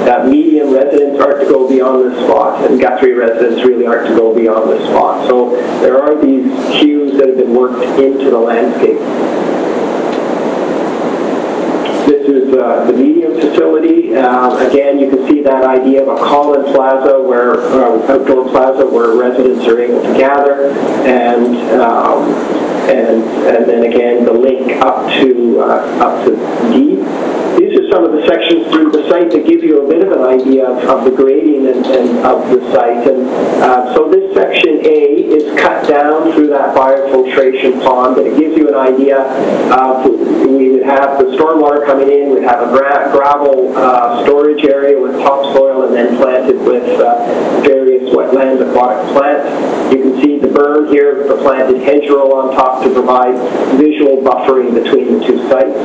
that medium residents aren't to go beyond this spot, and Guthrie residents really aren't to go beyond this spot. So there are these cues that have been worked into the landscape. This is the medium facility. Again, you can see that idea of a call-in plaza, outdoor plaza, where residents are able to gather, and then again the link up to D. These are some of the sections through the site that give you a bit of an idea of the grading and of the site. And so this section A is cut down through that biofiltration pond, but it gives you an idea of, we would have the stormwater coming in, we'd have a gravel storage area with topsoil and then planted with various wetland aquatic plants. You can see the berm here, the planted hedgerow on top to provide visual buffering between the two sites.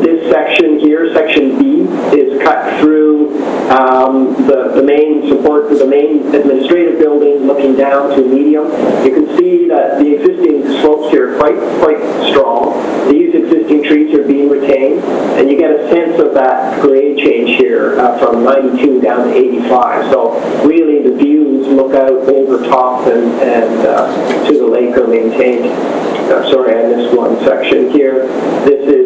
This section here, section B, is cut through the main support for the main administrative building, looking down to medium. You can see that the existing slopes here are quite strong. These existing trees are being retained, and you get a sense of that grade change here from 92 down to 85. So really, the views look out over top and to the lake are maintained. Sorry, I missed one section here. This is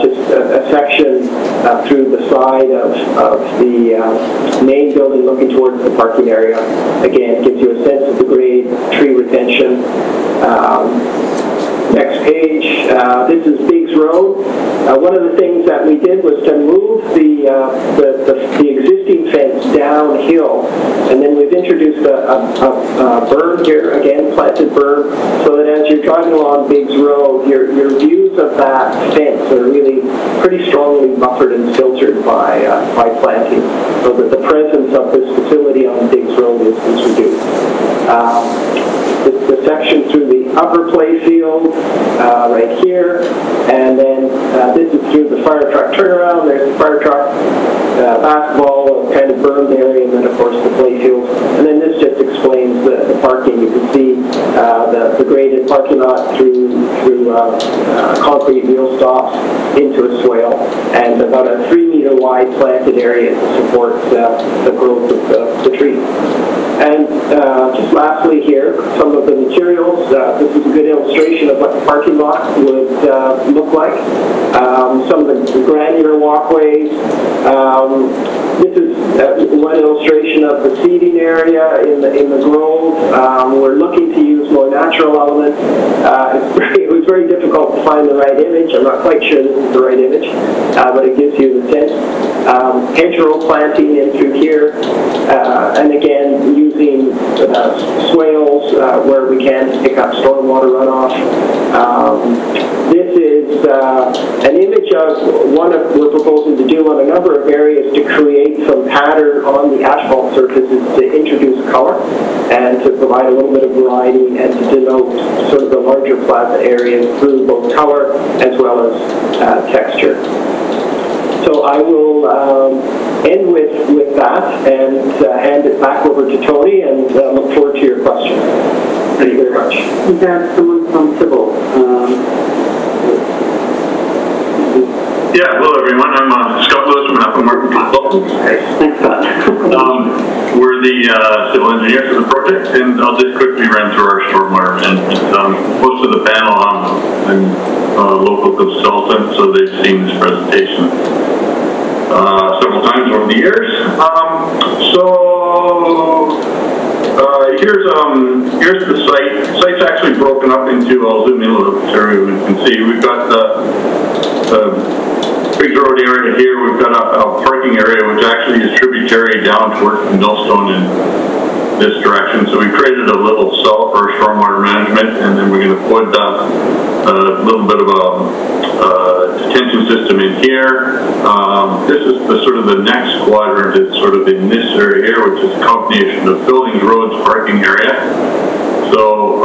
just a section through the side of the main building looking towards the parking area. Again, gives you a sense of the grade, tree retention. Next page, this is Biggs Road. One of the things that we did was to move the existing fence downhill, and then we've introduced a berm here, again, planted berm, so that as you're driving along Biggs Road, your views of that fence are really pretty strongly buffered and filtered by planting, so that the presence of this facility on Biggs Road is reduced. The section through the upper playfield right here, and then this is through the fire truck turnaround. There's the fire truck, basketball, kind of burned area, and then of course the playfield. And then this just explains the parking. You can see the graded parking lot through concrete wheel stops into a swale, and about a 3-meter wide planted area to support the growth of the tree. And just lastly here, some of the materials. This is a good illustration of what the parking lot would look like. Some of the granular walkways. This is one illustration of the seating area in the grove. We're looking to use more natural elements. It was very difficult to find the right image. I'm not quite sure this is the right image, but it gives you the sense. Hedgerow planting in through here, and again using swales where we can to pick up stormwater runoff. This is an image of we're proposing to do on a number of areas to create some pattern on the asphalt surfaces to introduce color and to provide a little bit of variety and to denote sort of the larger plaza areas through both color as well as texture. So I will end with that and hand it back over to Tony and look forward to your questions. Thank you very much. We have someone from Civil. Yeah, hello everyone. I'm Scott Lewis from Apple Martin Consultants. Thanks, Scott. We're the civil engineers for the project, and I'll just quickly run through our stormwater management. Most of the panel, I'm a local consultant, so they've seen this presentation several times over the years. Here's the site. The site's actually broken up into, I'll zoom in a little bit so you can see. We've got the Big Road area here. We've got a parking area which actually is tributary down towards the Millstone in this direction. So we created a little cell for stormwater management, and then we're going to put a little bit of a detention system in here. This is the sort of the next quadrant is sort of in this area here, which is a combination of buildings, roads, parking area. So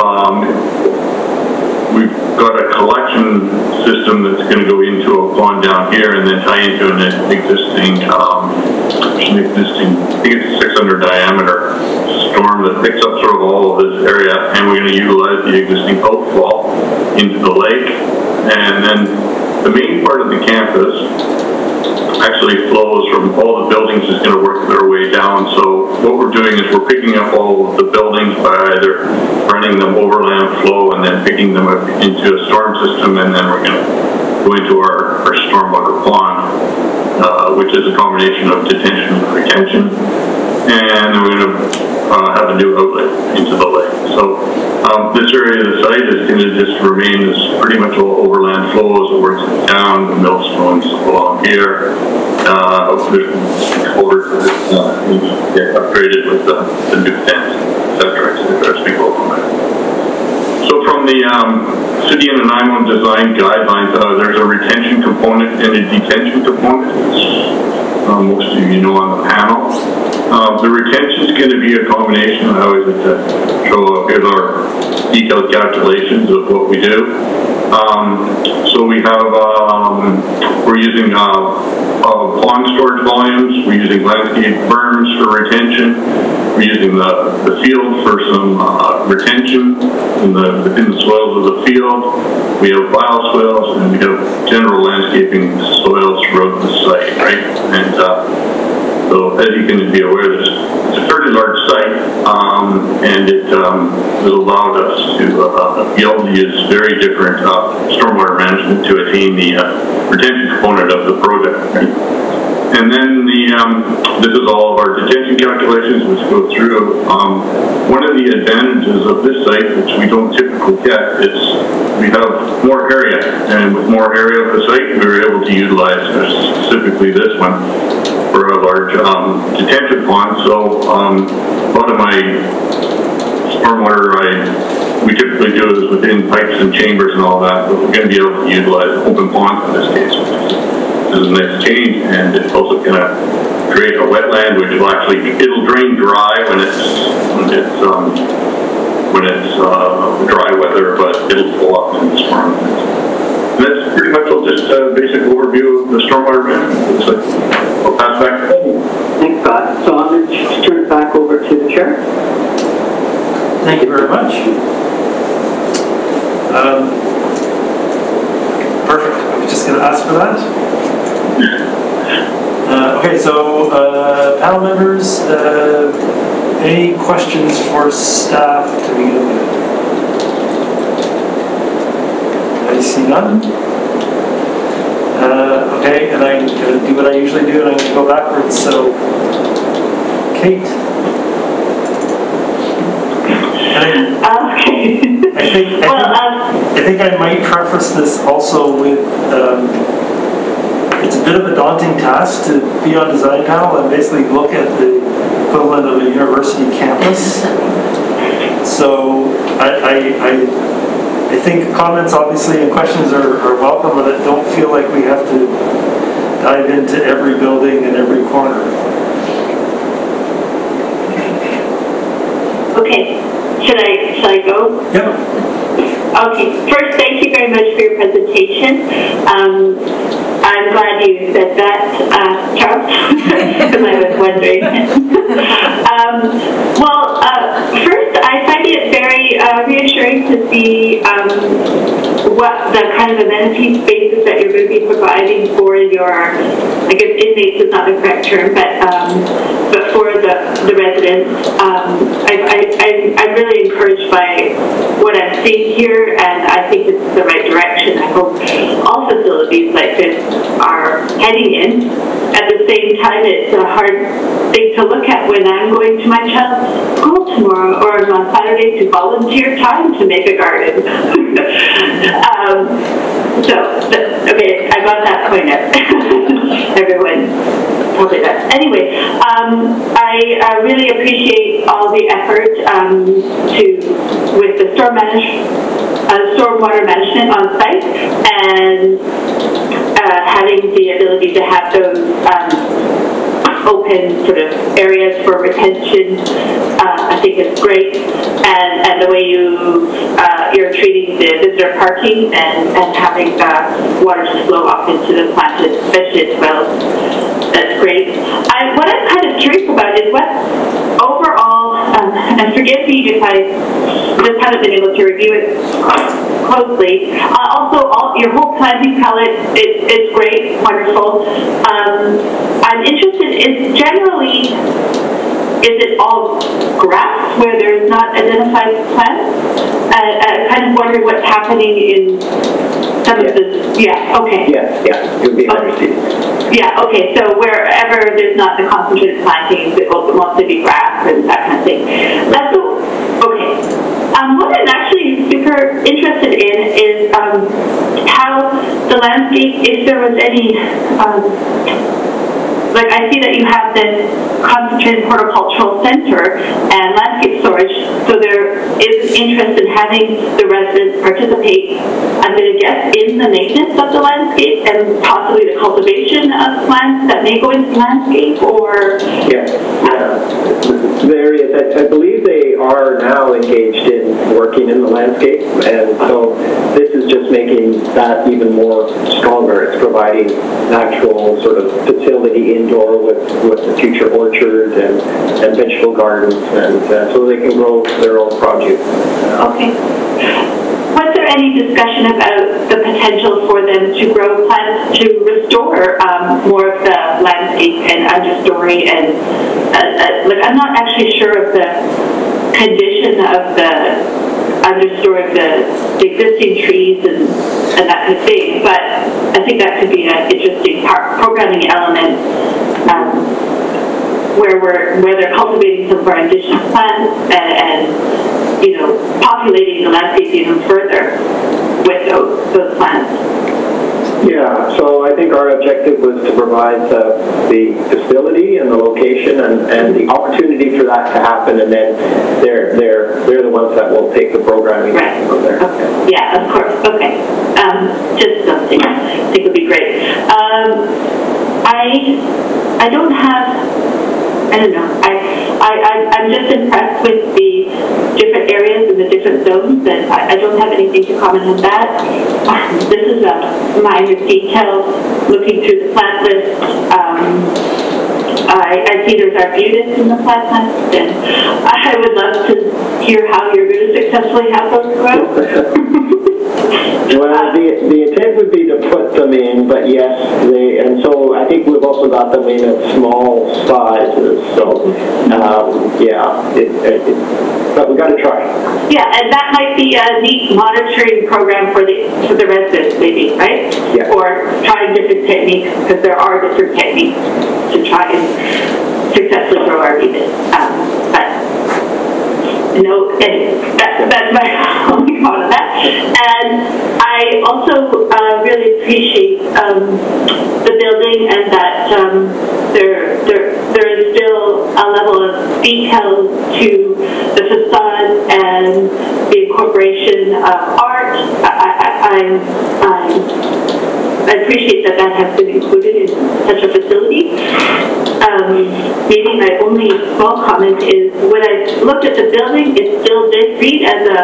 we've got a collection system that's going to go into a pond down here and then tie into an existing, I think it's 600 diameter storm that picks up sort of all of this area, and we're going to utilize the existing outfall into the lake. And then the main part of the campus actually flows from all the buildings is going to work their way down. So what we're doing is we're picking up all of the buildings by either running them overland flow and then picking them up into a storm system, and then we're going to go into our stormwater pond, which is a combination of detention and retention, and then we're going to have a new outlet into the lake. So This area of the site is going to just remain as pretty much all overland flow as it works in town. The mill's flowing along here. There's over to this, get upgraded with the new fence, etc. as we go from there. So from the City and Nanaimo design guidelines, there's a retention component and a detention component. Most of you know on the panel. The retention is going to be a combination. I always like to show here's our detailed calculations of what we do. So we have, we're using pond storage volumes, we're using landscape berms for retention, we're using the field for some retention within the soils of the field. We have bioswales and we have general landscaping soils throughout the site, right? And so as you can be aware, it's a fairly large site, and it has allowed us to be able to use very different stormwater management to attain the retention component of the project. Right? And then this is all of our detention calculations, which go through. One of the advantages of this site, which we don't typically get, is we have more area. And with more area of the site, we were able to utilize specifically this one for a large detention pond. So a lot of my stormwater we typically do is within pipes and chambers and all that, but we're going to be able to utilize open ponds in this case, which is a nice change, and it's also going to create a wetland which will actually, it'll drain dry when it's dry weather, but it'll fill up in the storm. And that's pretty much just a basic overview of the stormwater management. So I'll pass back to you. Thanks, Scott. So I'm going to just turn it back over to the chair. Thank you very much. Perfect. I was just going to ask for that. Okay, so panel members, any questions for staff to begin with? I see none. Okay, and I'm going to do what I usually do, and I'm going to go backwards. So, Kate. I think I might preface this also with it's a bit of a daunting task to be on design panel and basically look at the equivalent of a university campus. So I think comments obviously and questions are welcome, but I don't feel like we have to dive into every building and every corner. Okay, should I go? Yeah. Okay, first, thank you very much for your presentation. I'm glad you said that, Charles, because I was wondering. First, I find it very reassuring to see what the kind of amenity spaces that you're going to be providing for your, I guess inmates is not the correct term, but for the residents. I'm really encouraged by what I'm seeing here, and I think this is the right direction. I hope all facilities like this are heading in. At the same time, it's a hard thing to look at when I'm going to my child's school tomorrow or on Saturday to volunteer time to make a garden. Okay, I got that point out. Everyone probably does. Anyway, I really appreciate all the effort with the stormwater management on site and having the ability to have those open sort of areas for retention. I think it's great, and the way you're treating the visitor parking and having water just flow off into the planted vegetation wells. That's great. What I'm kind of curious about is what overall, and forgive me if I just haven't been able to review it closely. Also, your whole planting palette is great, wonderful. I'm interested in generally, is it all grass where there's not identified plants? I'm kind of wondering what's happening in some of the, okay. Yeah, it would be understood. Yeah, okay, so wherever there's not the concentrated plantings, it will mostly be grass and that kind of thing. That's okay. What I'm actually interested in is how the landscape, if there was any, like I see that you have this concentrated horticultural center and landscape storage, so there is interest in having the residents participate, I'm going to guess, in the maintenance of the landscape and possibly the cultivation of plants that may go into the landscape, or... Yeah. There is, I believe they are now engaged in working in the landscape, and so this is just making that even more stronger. It's providing an actual sort of facility indoor with the future orchard and vegetable gardens, and so they can grow their own produce. Okay. Was there any discussion about the potential for them to grow plants to restore more of the landscape and understory? And like, I'm not actually sure of the condition of the understory of the existing trees and that kind of thing, but I think that could be an interesting programming element where they're cultivating some of our indigenous plants and you know, populating the landscape even further with those plants. Yeah, so I think our objective was to provide the facility and the location and the opportunity for that to happen, and then they're the ones that will take the programming from there. Okay. Yeah, of course. Okay. Just something I think would be great. I don't have. I don't know. I'm just impressed with the different areas and the different zones, and I don't have anything to comment on that. This is a minor detail. Looking through the plant list, I see there's arbutus in the plant list, and I would love to hear how you're going to successfully have those grow. Well, the intent would be to put them in, but yes, and so I think we've also got them in at small sizes. So, yeah, but we got to try. Yeah, and that might be a neat monitoring program for the residents, maybe, right? Yeah. Or trying different techniques, because there are different techniques to try and successfully grow arbutus. But no, and that's my only comment on that. And I also really appreciate the building, and that there is still a level of detail to the facade and the incorporation of art. I appreciate that has been included in such a facility. Maybe my only small comment is when I looked at the building, it still did read as a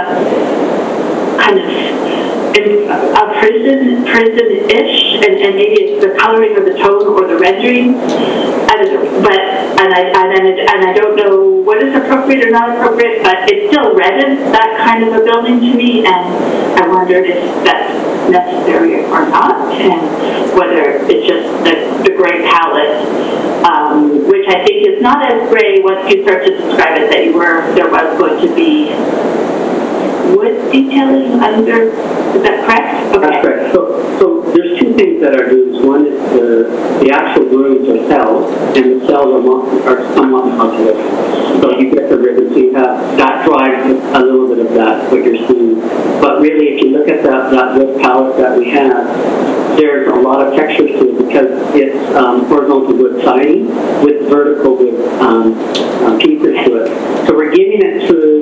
kind of a prison-ish, and maybe it's the coloring of the tone or the rendering. I don't know, but and I don't know what is appropriate or not appropriate, but it still read as that kind of a building to me, and I wondered if that's necessary or not, and whether it's just the gray palette, which I think is not as gray once you start to describe it, that there was going to be wood detailing under. Is that correct? Okay. That's correct. So there's two things that are used. One is the actual rooms or cells, and the cells are somewhat modular. So you get the ribbon, so you have that drives a little bit of that, what you're seeing. But really, if you look at that wood palette that we have, there's a lot of textures to it because it's horizontal wood siding with vertical wood pieces to it. So we're giving it through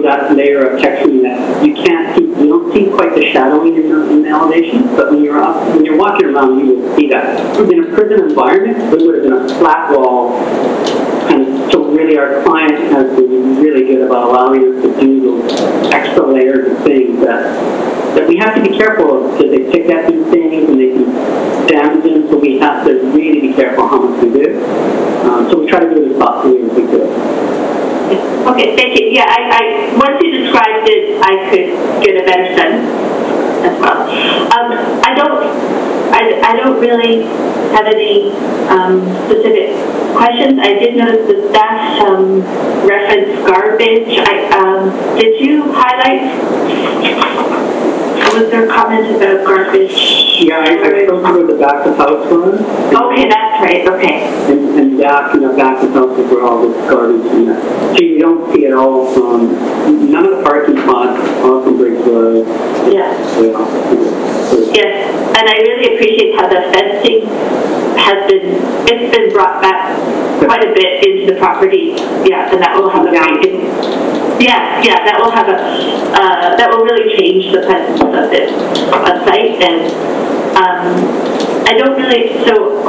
that layer of texturing that you can't see. You don't see quite the shadowing in the elevation, but when you're walking around, you will see that. In a prison environment, it would have been a flat wall. And so really our client has been really good about allowing us to do those extra layers of things that we have to be careful of, because they pick at these things and they can damage them, so we have to really be careful how much we do. So we try to do it as thoughtfully as we could. Okay, thank you. Yeah, I once you described it, I could get a better sense as well. I don't really have any specific questions. I did notice the staff reference garbage. Did you highlight? Was there a comment about garbage? Yeah, I spoke about the back of house one. Okay, that's right. Okay. And back of house is where all the garbage is. So you don't see it all from none of the parking spots are from great, Yeah. Yes, and I really appreciate how the fencing it's been brought back quite a bit into the property. Yeah, and that will have a great, that will have that will really change the presence of this site. And I don't really, so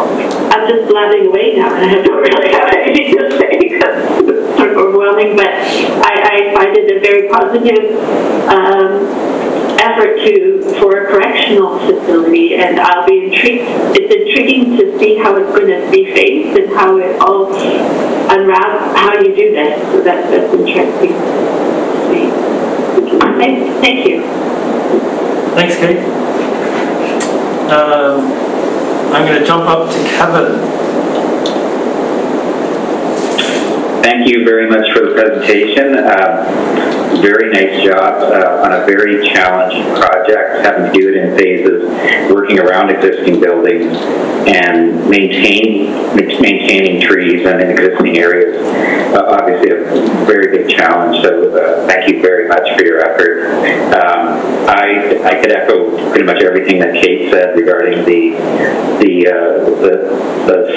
I'm just blabbing away now, and I don't really have anything to say because it's sort of overwhelming, but I find it a very positive effort for a correctional facility, and I'll be intrigued. It's intriguing to see how it's going to be faced and how it all unravels, how you do this. So that's interesting to see. Thank you. Thanks, Kate. I'm going to jump up to Kevin. Thank you very much for the presentation. Very nice job on a very challenging project, having to do it in phases, working around existing buildings and maintaining trees and in existing areas. Obviously a very big challenge, so thank you very much for your effort. I could echo pretty much everything that Kate said regarding the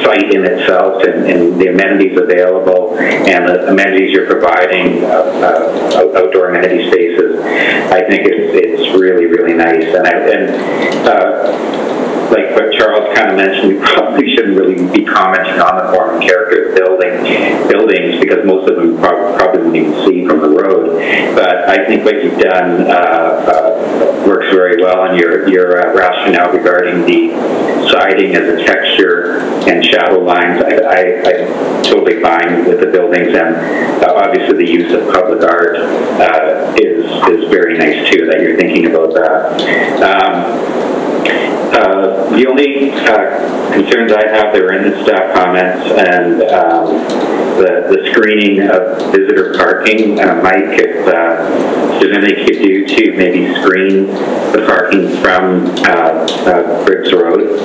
site in itself and the amenities available and the amenities you're providing, outdoor amenity spaces. I think it's really, really nice. Like what Charles kind of mentioned, we probably shouldn't really be commenting on the form and character of buildings because most of them probably wouldn't even see from the road. But I think what you've done works very well, and your rationale regarding the siding as a texture and shadow lines, I'm totally fine with the buildings, and obviously the use of public art is very nice too, that you're thinking about that. The only concerns I have that were in the staff comments and the screening of visitor parking. Mike, if there's anything you could do to maybe screen the parking from Briggs Road,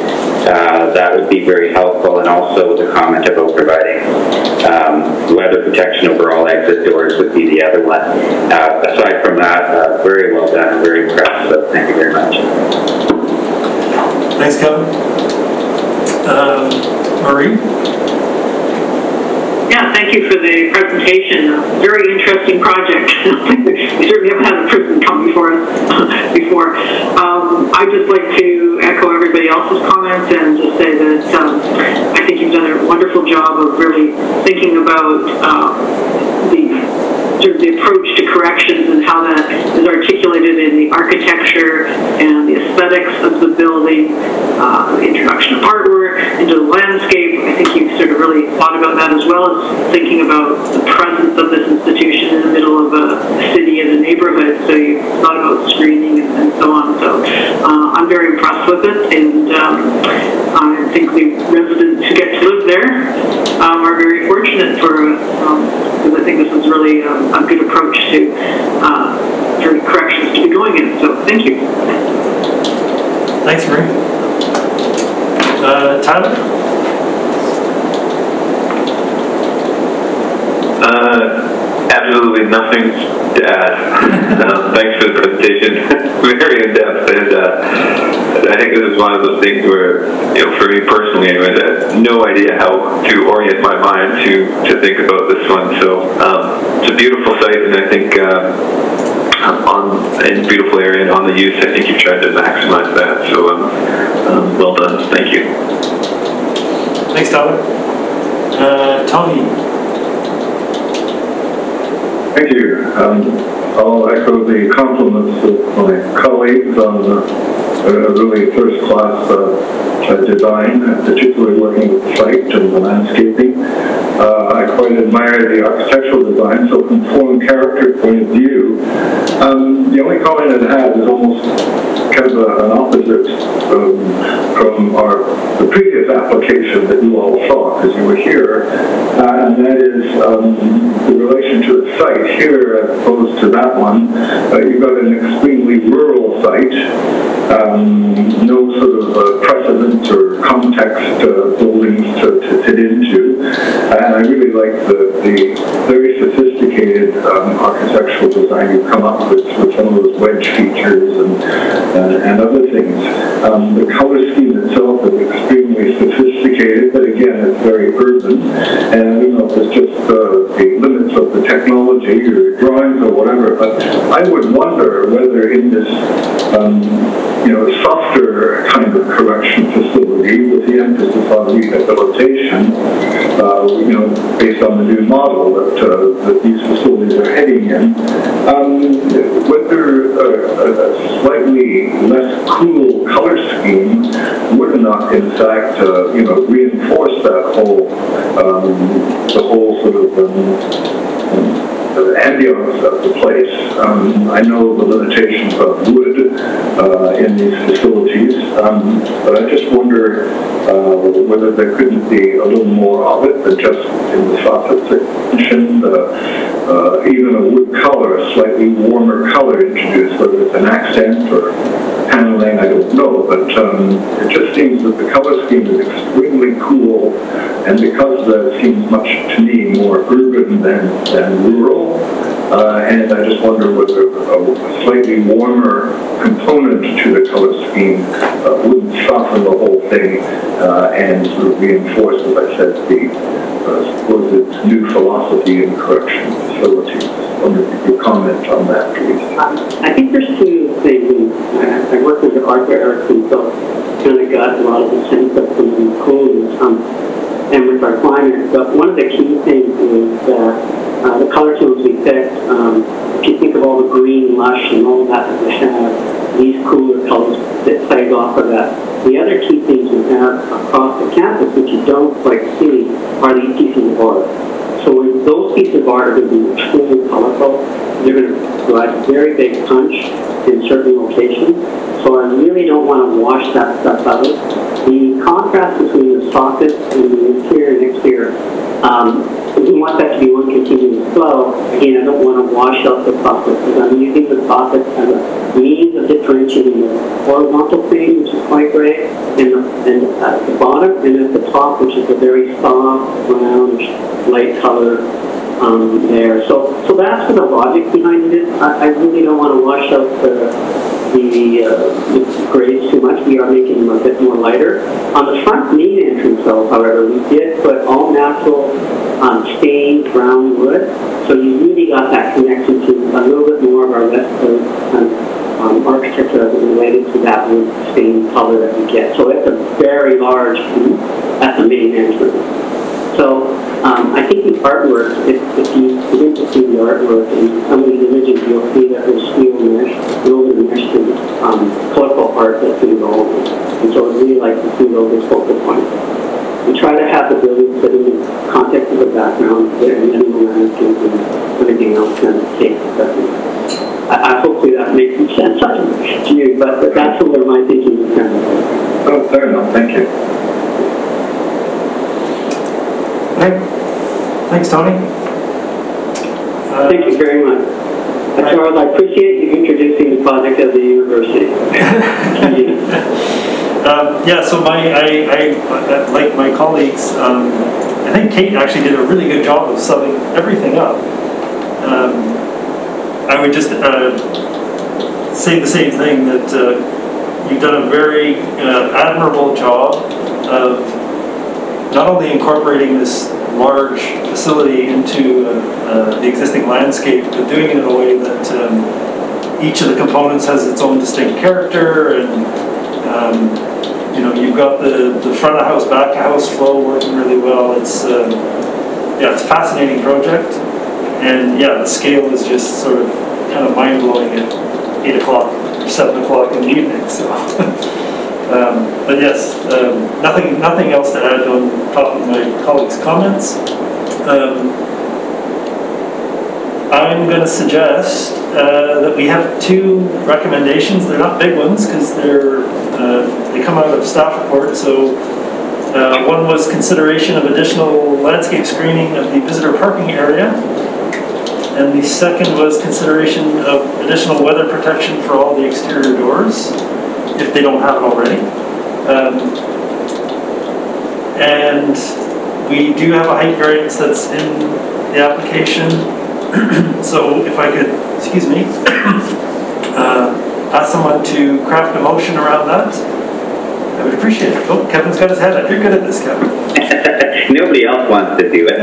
that would be very helpful. And also the comment about providing weather protection over all exit doors would be the other one. Aside from that, very well done. I'm very impressed, so thank you very much. Thanks, Kevin. Marie? Yeah, thank you for the presentation. Very interesting project. We certainly haven't had a person come before us before. I'd just like to echo everybody else's comments and just say that I think you've done a wonderful job of really thinking about the approach to corrections and how that is articulated in the architecture and the aesthetics of the building, the introduction of artwork into the landscape. I think you've sort of really thought about that, as well as thinking about the presence of this institution in the middle of a city and a neighborhood. So you've thought about screening and so on. So I'm very impressed with it, and I think the residents who get to live there are very fortunate because I think this is really a good approach to for corrections to be going in. So thank you. Thanks, Marie. Tyler? Absolutely nothing to add. Thanks for the presentation. Very in-depth, and I think this is one of those things where, for me personally, I had no idea how to orient my mind to think about this one. So it's a beautiful site, and I think in a beautiful area and on the use, I think you've tried to maximize that. So well done. Thank you. Thanks, Tyler. Tony? Thank you. I'll echo the compliments of my colleagues on a really first-class design, particularly working with the site and the landscaping. I quite admire the architectural design, so from form and character point of view, the only comment I'd have is almost kind of an opposite from the previous application that you all saw, because you were here, and that is the relation to the site. Here, as opposed to that one, you've got an extremely rural site, no sort of precedent or context buildings to fit into, and I really like the very sophisticated architecture architectural design you come up with some of those wedge features and other things. The color scheme itself is extremely sophisticated, but again, it's very urban. And I don't know if it's just the limits of the technology or drawings or whatever, but I would wonder whether in this softer kind of correction facility with the emphasis on rehabilitation, based on the new model that these facilities are heading in, whether a slightly less cool color scheme would not, in fact, reinforce that whole, the whole sort of the ambience of the place. I know the limitations of wood in these facilities, but I just wonder whether there couldn't be a little more of it than just in the soffit mentioned, even a wood color, a slightly warmer color introduced, whether it's an accent or paneling, I don't know, but it just seems that the color scheme is extremely cool, and because that seems much to me more urban than rural, and I just wonder whether a slightly warmer component to the color scheme wouldn't soften the whole thing and sort of reinforce, as I said, the supposed new philosophy in correction facilities. I wonder if you could comment on that, please. I think there's two things. I work with Arthur Erickson, so kind of got a lot of the sense of the coolness and with our climate. But one of the key things is that the color tones we picked, if you think of all the green lush and all that we have, these cooler colors that play off of that. The other key things we have across the campus, which you don't quite see, are these pieces of art. So those pieces of art are going to be extremely colorful. They're going to provide a very big punch in certain locations. So I really don't want to wash that stuff out. The contrast between the soffit and the interior and exterior, we want that to be one continuous flow. Again, I don't want to wash out the soffit because I'm using the soffit as a means of differentiating the horizontal frame, which is quite great, and at the bottom, and at the top, which is a very soft, brownish, light color there. So that's the logic behind it. I really don't want to wash out the grades too much. We are making them a bit more lighter. On the front main entrance, though, however, we did put all natural stained brown wood, so you really got that connection to a little bit more of our West Coast architecture related to that wood stained color that we get. So it's a very large piece at the main entrance. So I think the artwork, if you begin to see the artwork in some of these images, you'll see that there's steel mesh, woven mesh, and colorful art that's involved. And so I'd really like to see those as focal points. We try to have the building fit in the context of the background, and minimal landscape and everything else kind of takes the hopefully that makes some sense to you, but that's where my thinking is kind of. Oh, fair enough. Thank you. Thanks, Tony. Thank you very much. Charles, I appreciate you introducing the project of the university. So like my colleagues, I think Kate actually did a really good job of summing everything up. I would just say the same thing, that you've done a very admirable job of not only incorporating this large facility into the existing landscape, but doing it in a way that each of the components has its own distinct character, and you've got the front of house, back of house flow working really well. It's it's a fascinating project, and the scale is just sort of kind of mind-blowing at 8 o'clock or 7 o'clock in the evening. So. But yes, nothing else to add on top of my colleagues' comments. I'm going to suggest that we have two recommendations. They're not big ones because they come out of staff report. So one was consideration of additional landscape screening of the visitor parking area, and the second was consideration of additional weather protection for all the exterior doors, if they don't have it already. And we do have a height variance that's in the application. So if I could, excuse me, ask someone to craft a motion around that, I would appreciate it. Oh, Kevin's got his hand up. You're good at this, Kevin. Nobody else wants to do it.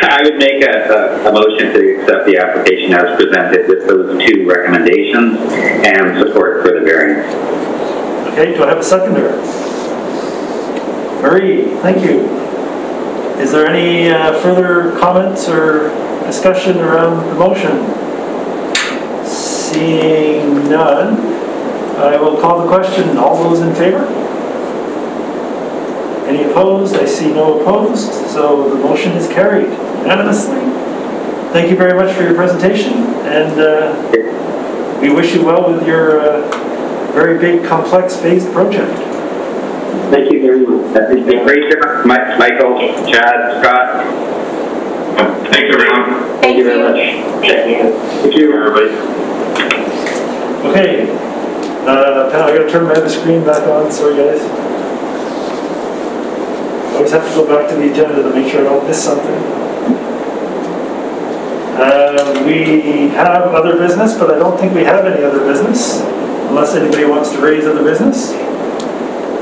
I would make a motion to accept the application as presented with those two recommendations and support for the variance. Okay, do I have a seconder? Marie, thank you. Is there any further comments or discussion around the motion? Seeing none, I will call the question. All those in favor? Any opposed? I see no opposed, so the motion is carried unanimously. Thank you very much for your presentation, and we wish you well with your very big, complex phased project. Thank you very much. Great, Michael, Chad, Scott. Thanks, everyone. Thank you very much. Thank you. Thank you. Everybody. Okay, now I gotta turn my other screen back on, sorry guys. Always have to go back to the agenda to make sure I don't miss something. We have other business, but I don't think we have any other business, unless anybody wants to raise other business.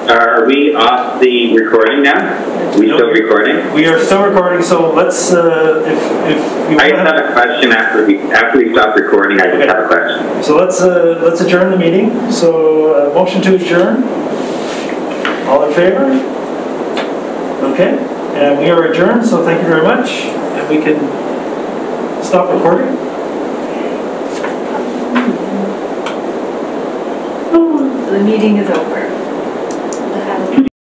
Are we off the recording now? We still recording? We are still recording, so let's, if you I just have a question after we stop recording. I just have a question. So let's adjourn the meeting. So motion to adjourn. All in favor? Okay, and we are adjourned, so thank you very much. And we can stop recording. The meeting is over.